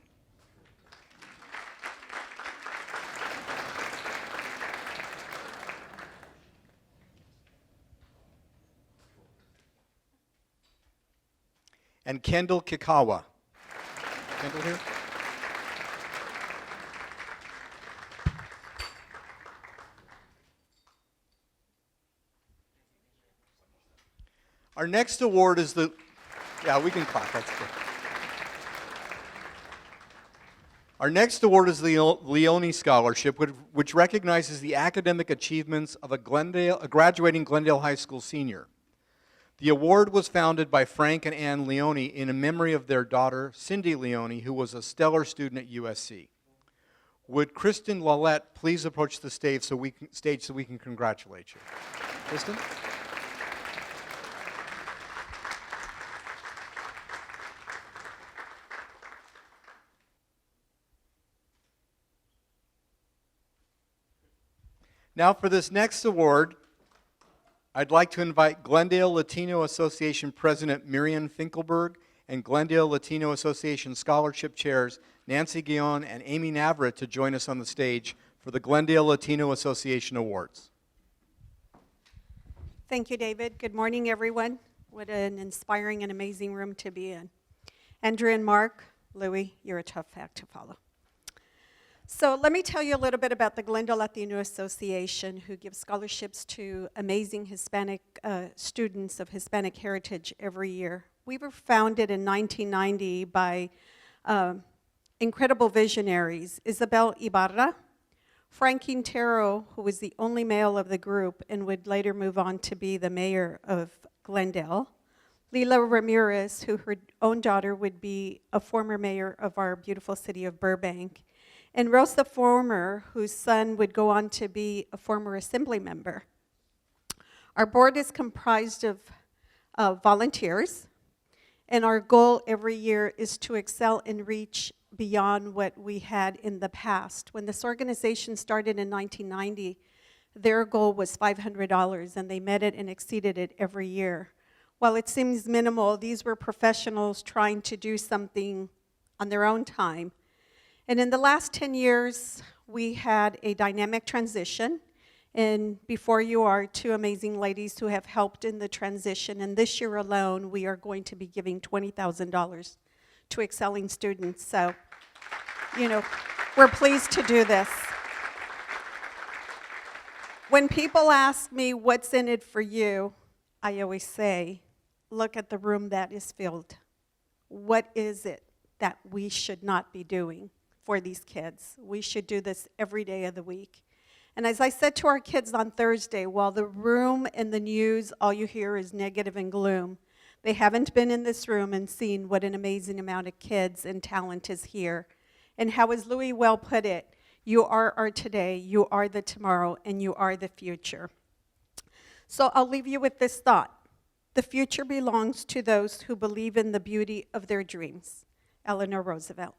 And Kendall Kikawa. Kendall here? Our next award is the, yeah, we can clap, that's good. Our next award is the Leone Scholarship, which recognizes the academic achievements of a graduating Glendale High School senior. The award was founded by Frank and Ann Leone in memory of their daughter, Cindy Leone, who was a stellar student at USC. Would Kristen Lallette please approach the stage so we can congratulate you? Kristen? Now for this next award, I'd like to invite Glendale Latino Association President Miriam Finkelberg and Glendale Latino Association Scholarship Chairs Nancy Guion and Amy Navarrete to join us on the stage for the Glendale Latino Association Awards. Thank you, David. Good morning, everyone. What an inspiring and amazing room to be in. Andrew and Mark, Louie, you're a tough act to follow. So let me tell you a little bit about the Glendale Latino Association, who gives scholarships to amazing Hispanic students of Hispanic heritage every year. We were founded in 1990 by incredible visionaries, Isabel Ibarra, Frank Quintero, who was the only male of the group and would later move on to be the mayor of Glendale, Lila Ramirez, who her own daughter would be a former mayor of our beautiful city of Burbank, and Rosa Former, whose son would go on to be a former assembly member. Our board is comprised of volunteers, and our goal every year is to excel and reach beyond what we had in the past. When this organization started in 1990, their goal was $500, and they met it and exceeded it every year. While it seems minimal, these were professionals trying to do something on their own time. And in the last 10 years, we had a dynamic transition. And before you are two amazing ladies who have helped in the transition. And this year alone, we are going to be giving $20,000 to excelling students. So, you know, we're pleased to do this. When people ask me what's in it for you, I always say, look at the room that is filled. What is it that we should not be doing for these kids? We should do this every day of the week. And as I said to our kids on Thursday, while the room and the news, all you hear is negative and gloom, they haven't been in this room and seen what an amazing amount of kids and talent is here. And how, as Louis well put it, you are our today, you are the tomorrow, and you are the future. So I'll leave you with this thought. The future belongs to those who believe in the beauty of their dreams. Eleanor Roosevelt.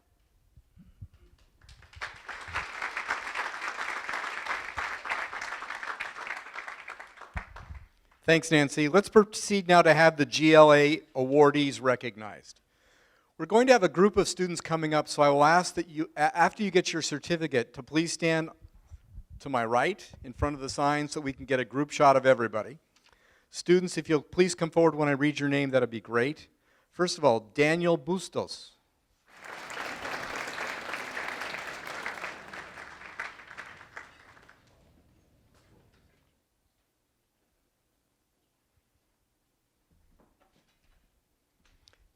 Thanks, Nancy. Let's proceed now to have the GLA awardees recognized. We're going to have a group of students coming up, so I will ask that you, after you get your certificate, to please stand to my right in front of the sign so we can get a group shot of everybody. Students, if you'll please come forward when I read your name, that'd be great. First of all, Daniel Bustos.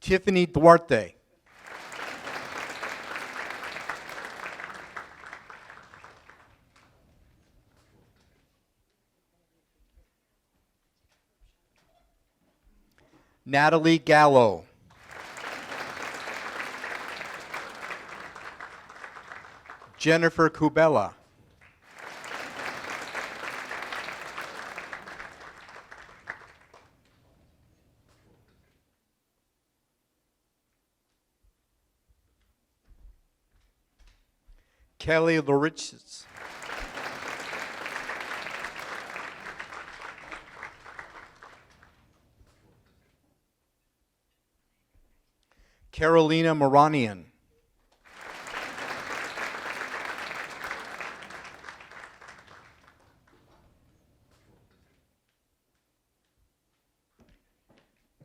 Tiffany Duarte. Natalie Gallo. Jennifer Cabella. Kelly Loriches. Carolina Moranian.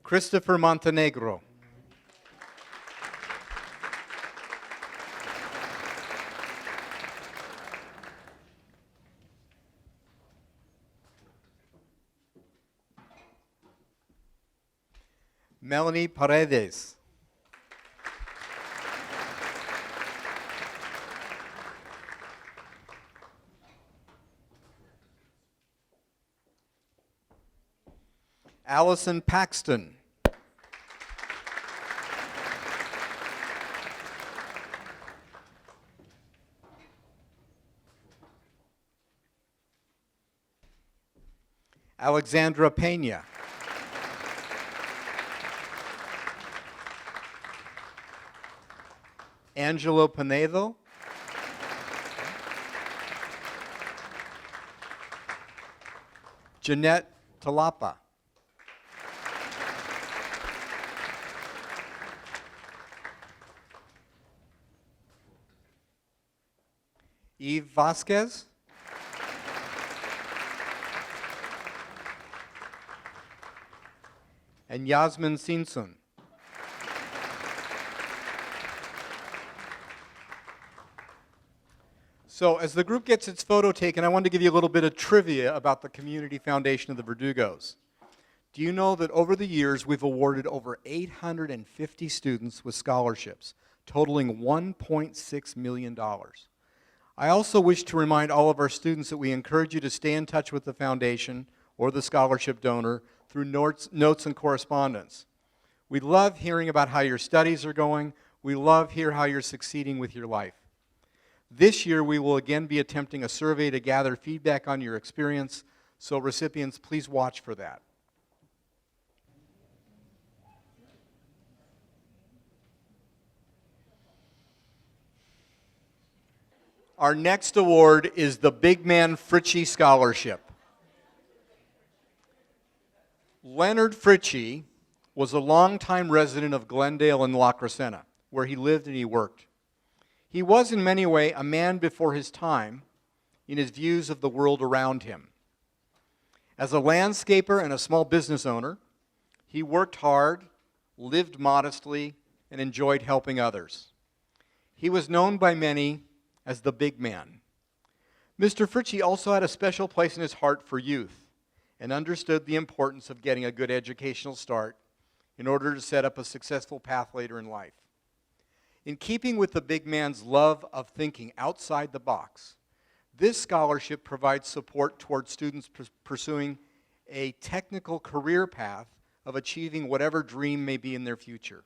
Christopher Montenegro. Melanie Paredes. Allison Paxton. Alexandra Pena. Angelo Pinedo. Jeanette Talapa. Eve Vasquez. And Yasmin Sinsun. So as the group gets its photo taken, I wanted to give you a little bit of trivia about the Community Foundation of the Verdugos. Do you know that over the years we've awarded over 850 students with scholarships, totaling $1.6 million? I also wish to remind all of our students that we encourage you to stay in touch with the foundation or the scholarship donor through notes and correspondence. We love hearing about how your studies are going. We love hear how you're succeeding with your life. This year, we will again be attempting a survey to gather feedback on your experience, so recipients, please watch for that. Our next award is the Big Man Fritchie Scholarship. Leonard Fritchie was a longtime resident of Glendale and La Crescenta, where he lived and he worked. He was in many ways a man before his time in his views of the world around him. As a landscaper and a small business owner, he worked hard, lived modestly, and enjoyed helping others. He was known by many as the big man. Mr. Fritchie also had a special place in his heart for youth and understood the importance of getting a good educational start in order to set up a successful path later in life. In keeping with the big man's love of thinking outside the box, this scholarship provides support towards students pursuing a technical career path of achieving whatever dream may be in their future.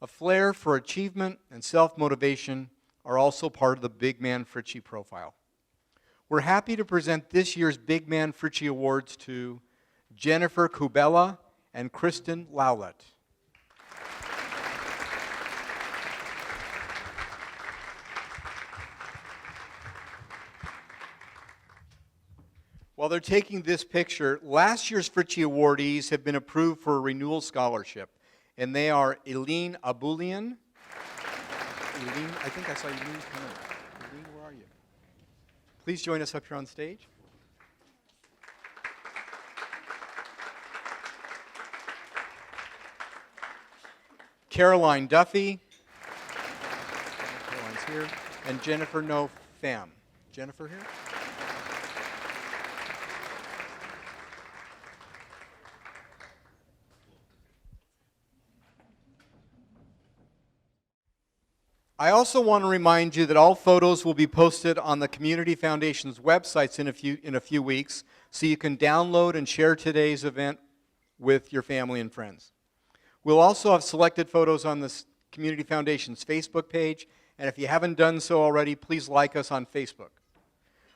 A flair for achievement and self-motivation are also part of the Big Man Fritchie profile. We're happy to present this year's Big Man Fritchie Awards to Jennifer Cabella and Kristen Lowlett. While they're taking this picture, last year's Fritchie awardees have been approved for a Renewal Scholarship, and they are Eileen Abulian. Eileen, I think I saw Eileen come in. Eileen, where are you? Please join us up here on stage. Caroline Duffy. Caroline's here. And Jennifer No Pham. Jennifer here? I also want to remind you that all photos will be posted on the Community Foundation's websites in a few weeks, so you can download and share today's event with your family and friends. We'll also have selected photos on the Community Foundation's Facebook page, and if you haven't done so already, please like us on Facebook.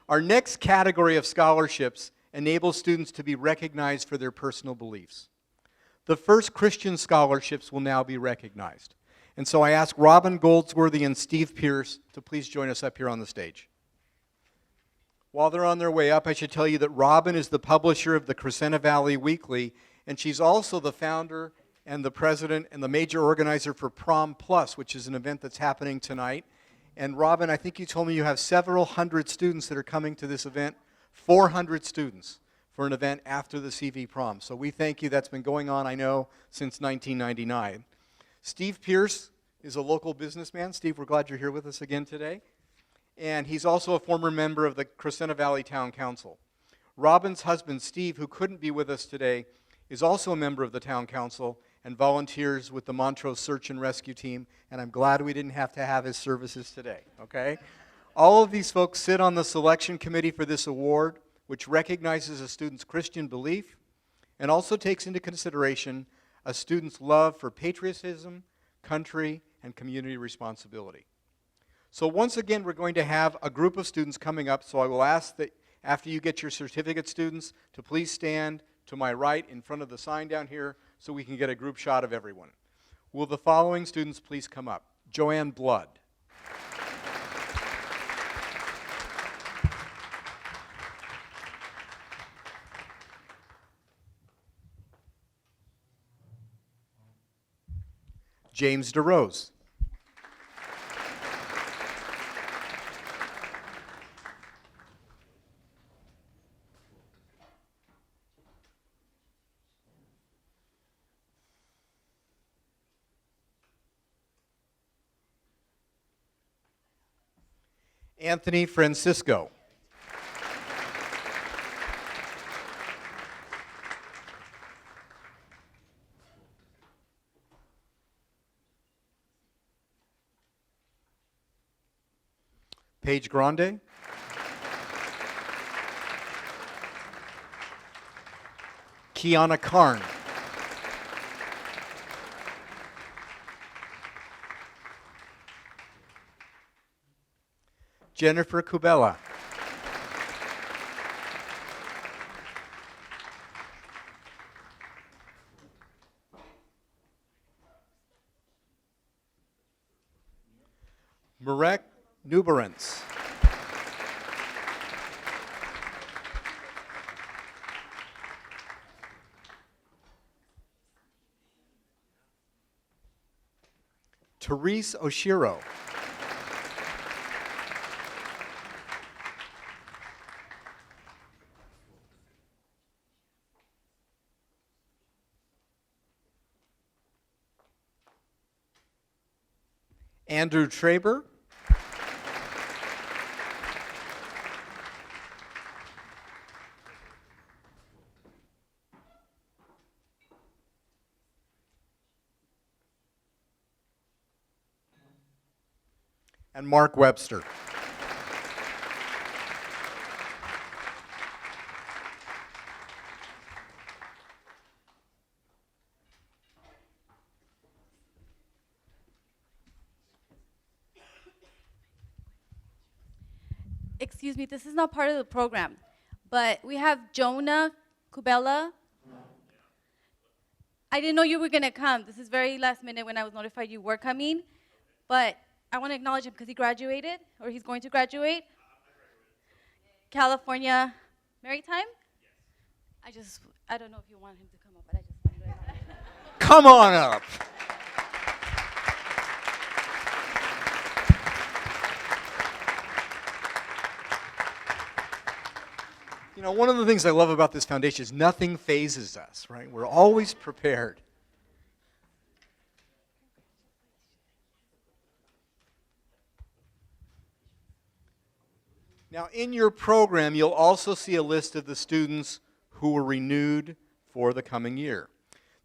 Our next category of scholarships enables students to be recognized for their personal beliefs. The first Christian scholarships will now be recognized. And so I ask Robin Goldsworthy and Steve Pierce to please join us up here on the stage. While they're on their way up, I should tell you that Robin is the publisher of the Crescenta Valley Weekly, and she's also the founder and the president and the major organizer for Prom Plus, which is an event that's happening tonight. And Robin, I think you told me you have several hundred students that are coming to this event, 400 students for an event after the CV Prom. So we thank you. That's been going on, I know, since 1999. Steve Pierce is a local businessman. Steve, we're glad you're here with us again today. And he's also a former member of the Crescenta Valley Town Council. Robin's husband, Steve, who couldn't be with us today, is also a member of the Town Council and volunteers with the Montrose Search and Rescue Team, and I'm glad we didn't have to have his services today, okay? All of these folks sit on the selection committee for this award, which recognizes a student's Christian belief and also takes into consideration a student's love for patriotism, country, and community responsibility. So once again, we're going to have a group of students coming up, so I will ask that after you get your certificate, students, to please stand to my right in front of the sign down here so we can get a group shot of everyone. Will the following students please come up? Joanne Blood. James DeRose. Anthony Francisco. Paige Grande. Kiana Karn. Jennifer Cabella. Marek Nuberens. Therese Oshiro. Andrew Traber. And Mark Webster. Excuse me, this is not part of the program, but we have Jonah Cabella. I didn't know you were gonna come. This is very last minute when I was notified you were coming, but I want to acknowledge him because he graduated, or he's going to graduate. California Maritime? Yes. I don't know if you want him to come up, but I just wanted to acknowledge him. Come on up. You know, one of the things I love about this foundation is nothing phases us, right? We're always prepared. Now, in your program, you'll also see a list of the students who were renewed for the coming year.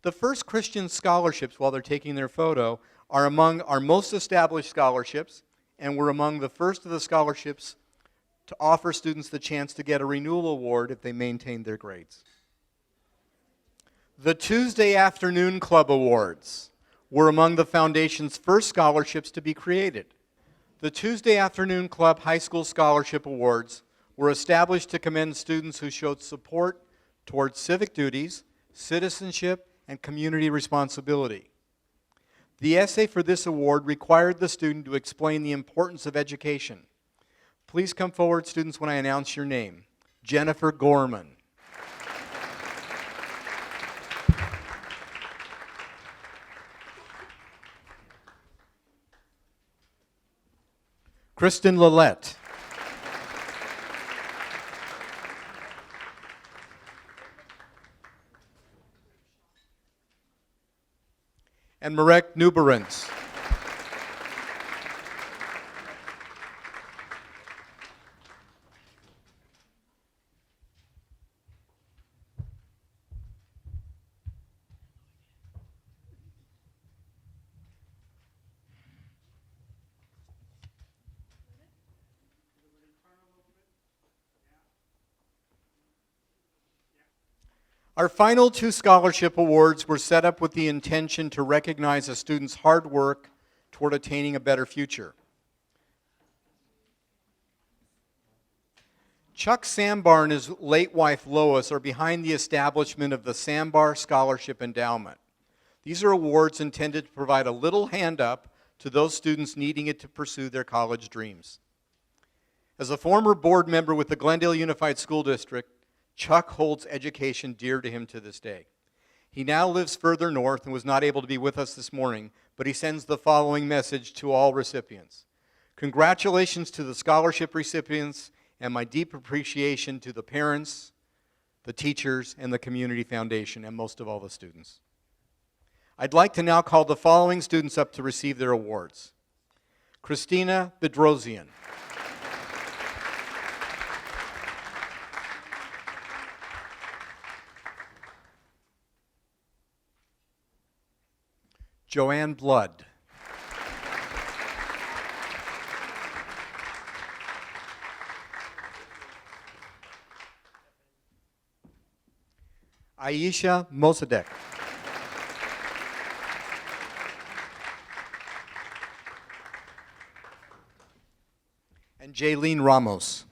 The first Christian scholarships, while they're taking their photo, are among our most established scholarships, and were among the first of the scholarships to offer students the chance to get a renewal award if they maintained their grades. The Tuesday Afternoon Club Awards were among the foundation's first scholarships to be created. The Tuesday Afternoon Club High School Scholarship Awards were established to commend students who showed support towards civic duties, citizenship, and community responsibility. The essay for this award required the student to explain the importance of education. Please come forward, students, when I announce your name. Jennifer Gorman. Kristen Lillette. And Marek Nuberens. Our final two scholarship awards were set up with the intention to recognize a student's hard work toward attaining a better future. Chuck Sambar and his late wife Lois are behind the establishment of the Sambar Scholarship Endowment. These are awards intended to provide a little hand up to those students needing it to pursue their college dreams. As a former board member with the Glendale Unified School District, Chuck holds education dear to him to this day. He now lives further north and was not able to be with us this morning, but he sends the following message to all recipients. Congratulations to the scholarship recipients and my deep appreciation to the parents, the teachers, and the Community Foundation, and most of all the students. I'd like to now call the following students up to receive their awards. Christina Bedrosian. Joanne Blood. Aisha Mosadek. And Jaylene Ramos.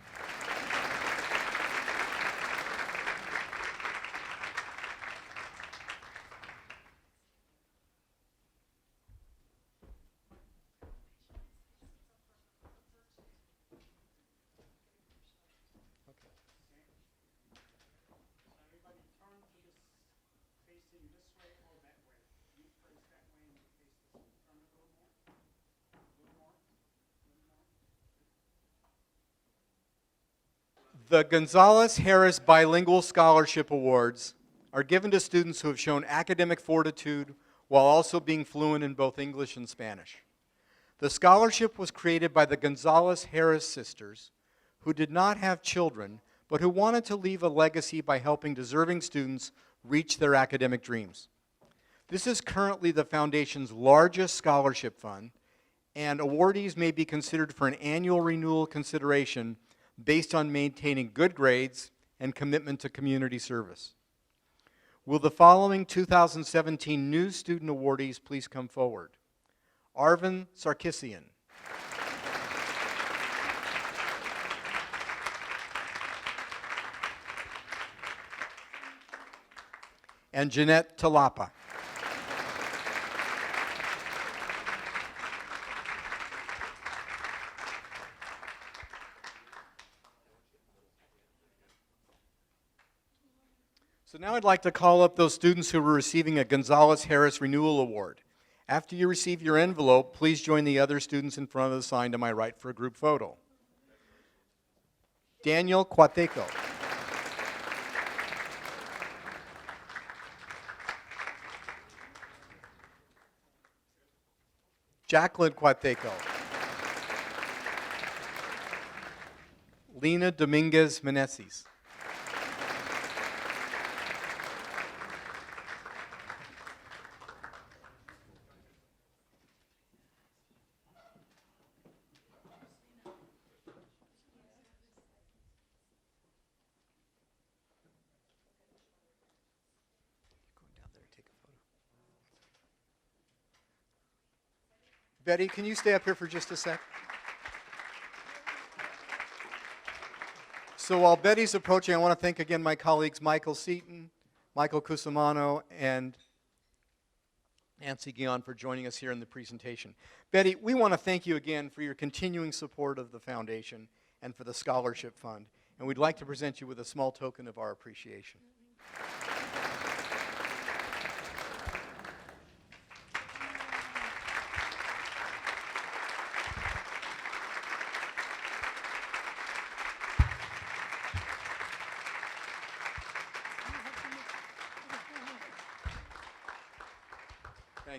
The Gonzalez Harris Bilingual Scholarship Awards are given to students who have shown academic fortitude while also being fluent in both English and Spanish. The scholarship was created by the Gonzalez Harris sisters, who did not have children, but who wanted to leave a legacy by helping deserving students reach their academic dreams. This is currently the Foundation's largest scholarship fund, and awardees may be considered for an annual renewal consideration based on maintaining good grades and commitment to community service. Will the following 2017 new student awardees please come forward? Arvin Sarkissian. And Jeanette Talapa. So now I'd like to call up those students who were receiving a Gonzalez Harris Renewal Award. After you receive your envelope, please join the other students in front of the sign to my right for a group photo. Daniel Cuateco. Jacqueline Cuateco. Lena Dominguez Meneses. Betty, can you stay up here for just a sec? So while Betty's approaching, I want to thank again my colleagues Michael Seaton, Michael Cusimano, and Nancy Guion for joining us here in the presentation. Betty, we want to thank you again for your continuing support of the Foundation and for the Scholarship Fund, and we'd like to present you with a small token of our appreciation.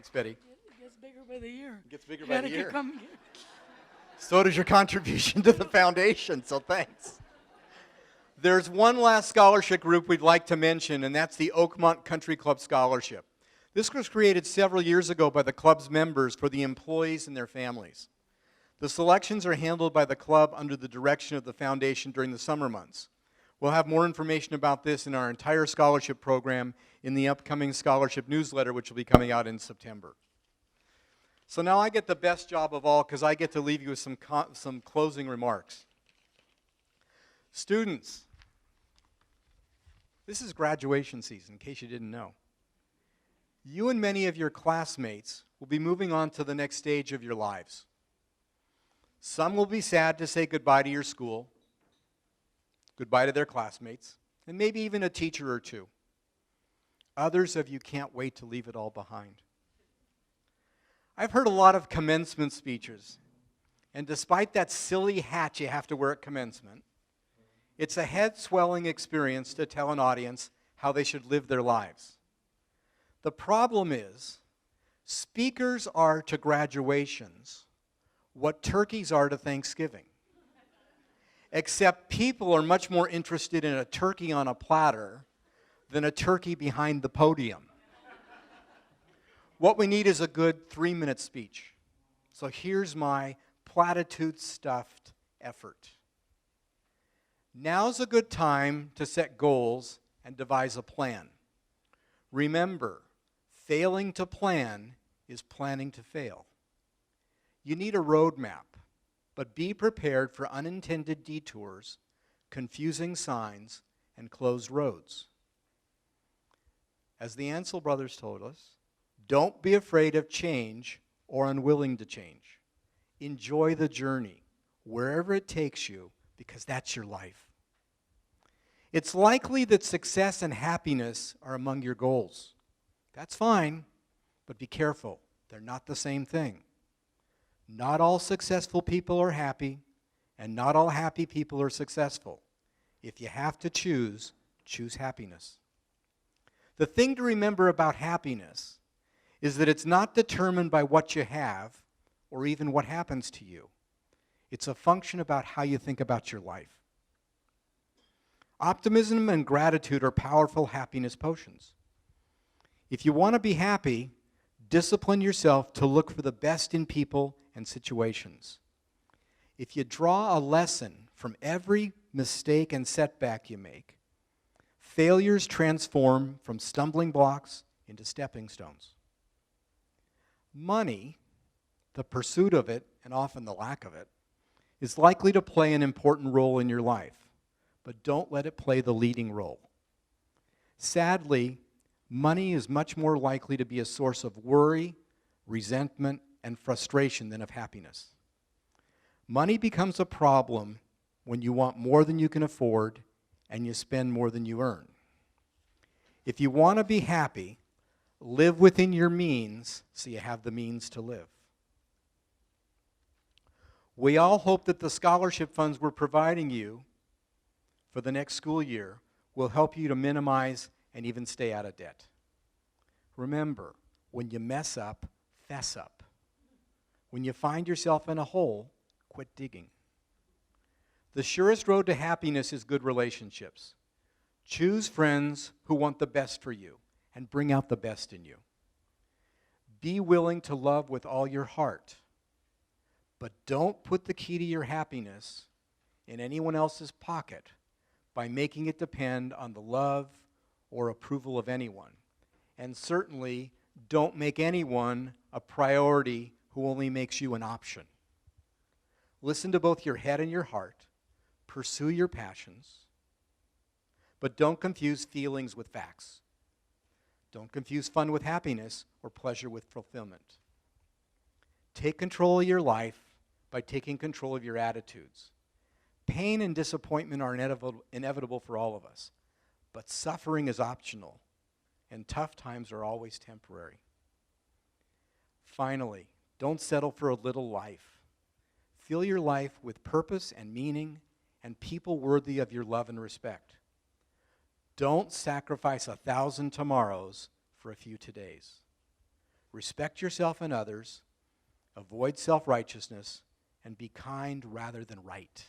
Thanks, Betty. It gets bigger by the year. It gets bigger You by gotta the keep year. coming. So does your contribution to the Foundation, so thanks. There's one last scholarship group we'd like to mention, and that's the Oakmont Country Club Scholarship. This was created several years ago by the club's members for the employees and their families. The selections are handled by the club under the direction of the Foundation during the summer months. We'll have more information about this in our entire scholarship program in the upcoming scholarship newsletter, which will be coming out in September. So now I get the best job of all because I get to leave you with some closing remarks. Students, this is graduation season, in case you didn't know. You and many of your classmates will be moving on to the next stage of your lives. Some will be sad to say goodbye to your school, goodbye to their classmates, and maybe even a teacher or two. Others of you can't wait to leave it all behind. I've heard a lot of commencement speeches, and despite that silly hat you have to wear at commencement, it's a head-swelling experience to tell an audience how they should live their lives. The problem is, speakers are to graduations what turkeys are to Thanksgiving. Except people are much more interested in a turkey on a platter than a turkey behind the podium. What we need is a good 3-minute speech. So here's my platitude-stuffed effort. Now's a good time to set goals and devise a plan. Remember, failing to plan is planning to fail. You need a roadmap, but be prepared for unintended detours, confusing signs, and closed roads. As the Ansel brothers told us, don't be afraid of change or unwilling to change. Enjoy the journey, wherever it takes you, because that's your life. It's likely that success and happiness are among your goals. That's fine, but be careful. They're not the same thing. Not all successful people are happy, and not all happy people are successful. If you have to choose, choose happiness. The thing to remember about happiness is that it's not determined by what you have or even what happens to you. It's a function about how you think about your life. Optimism and gratitude are powerful happiness potions. If you want to be happy, discipline yourself to look for the best in people and situations. If you draw a lesson from every mistake and setback you make, failures transform from stumbling blocks into stepping stones. Money, the pursuit of it, and often the lack of it, is likely to play an important role in your life, but don't let it play the leading role. Sadly, money is much more likely to be a source of worry, resentment, and frustration than of happiness. Money becomes a problem when you want more than you can afford and you spend more than you earn. If you want to be happy, live within your means so you have the means to live. We all hope that the scholarship funds we're providing you for the next school year will help you to minimize and even stay out of debt. Remember, when you mess up, fess up. When you find yourself in a hole, quit digging. The surest road to happiness is good relationships. Choose friends who want the best for you and bring out the best in you. Be willing to love with all your heart, but don't put the key to your happiness in anyone else's pocket by making it depend on the love or approval of anyone. And certainly, don't make anyone a priority who only makes you an option. Listen to both your head and your heart. Pursue your passions. But don't confuse feelings with facts. Don't confuse fun with happiness or pleasure with fulfillment. Take control of your life by taking control of your attitudes. Pain and disappointment are inevitable for all of us, but suffering is optional, and tough times are always temporary. Finally, don't settle for a little life. Fill your life with purpose and meaning and people worthy of your love and respect. Don't sacrifice 1,000 tomorrows for a few todays. Respect yourself and others, avoid self-righteousness, and be kind rather than right.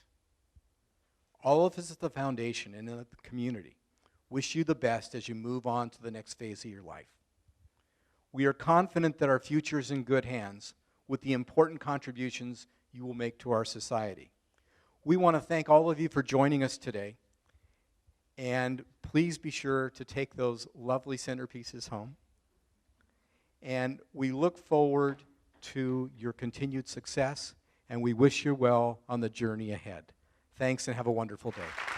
All of this is the foundation and the community. Wish you the best as you move on to the next phase of your life. We are confident that our future is in good hands with the important contributions you will make to our society. We want to thank all of you for joining us today. And please be sure to take those lovely centerpieces home. And we look forward to your continued success, and we wish you well on the journey ahead. Thanks, and have a wonderful day.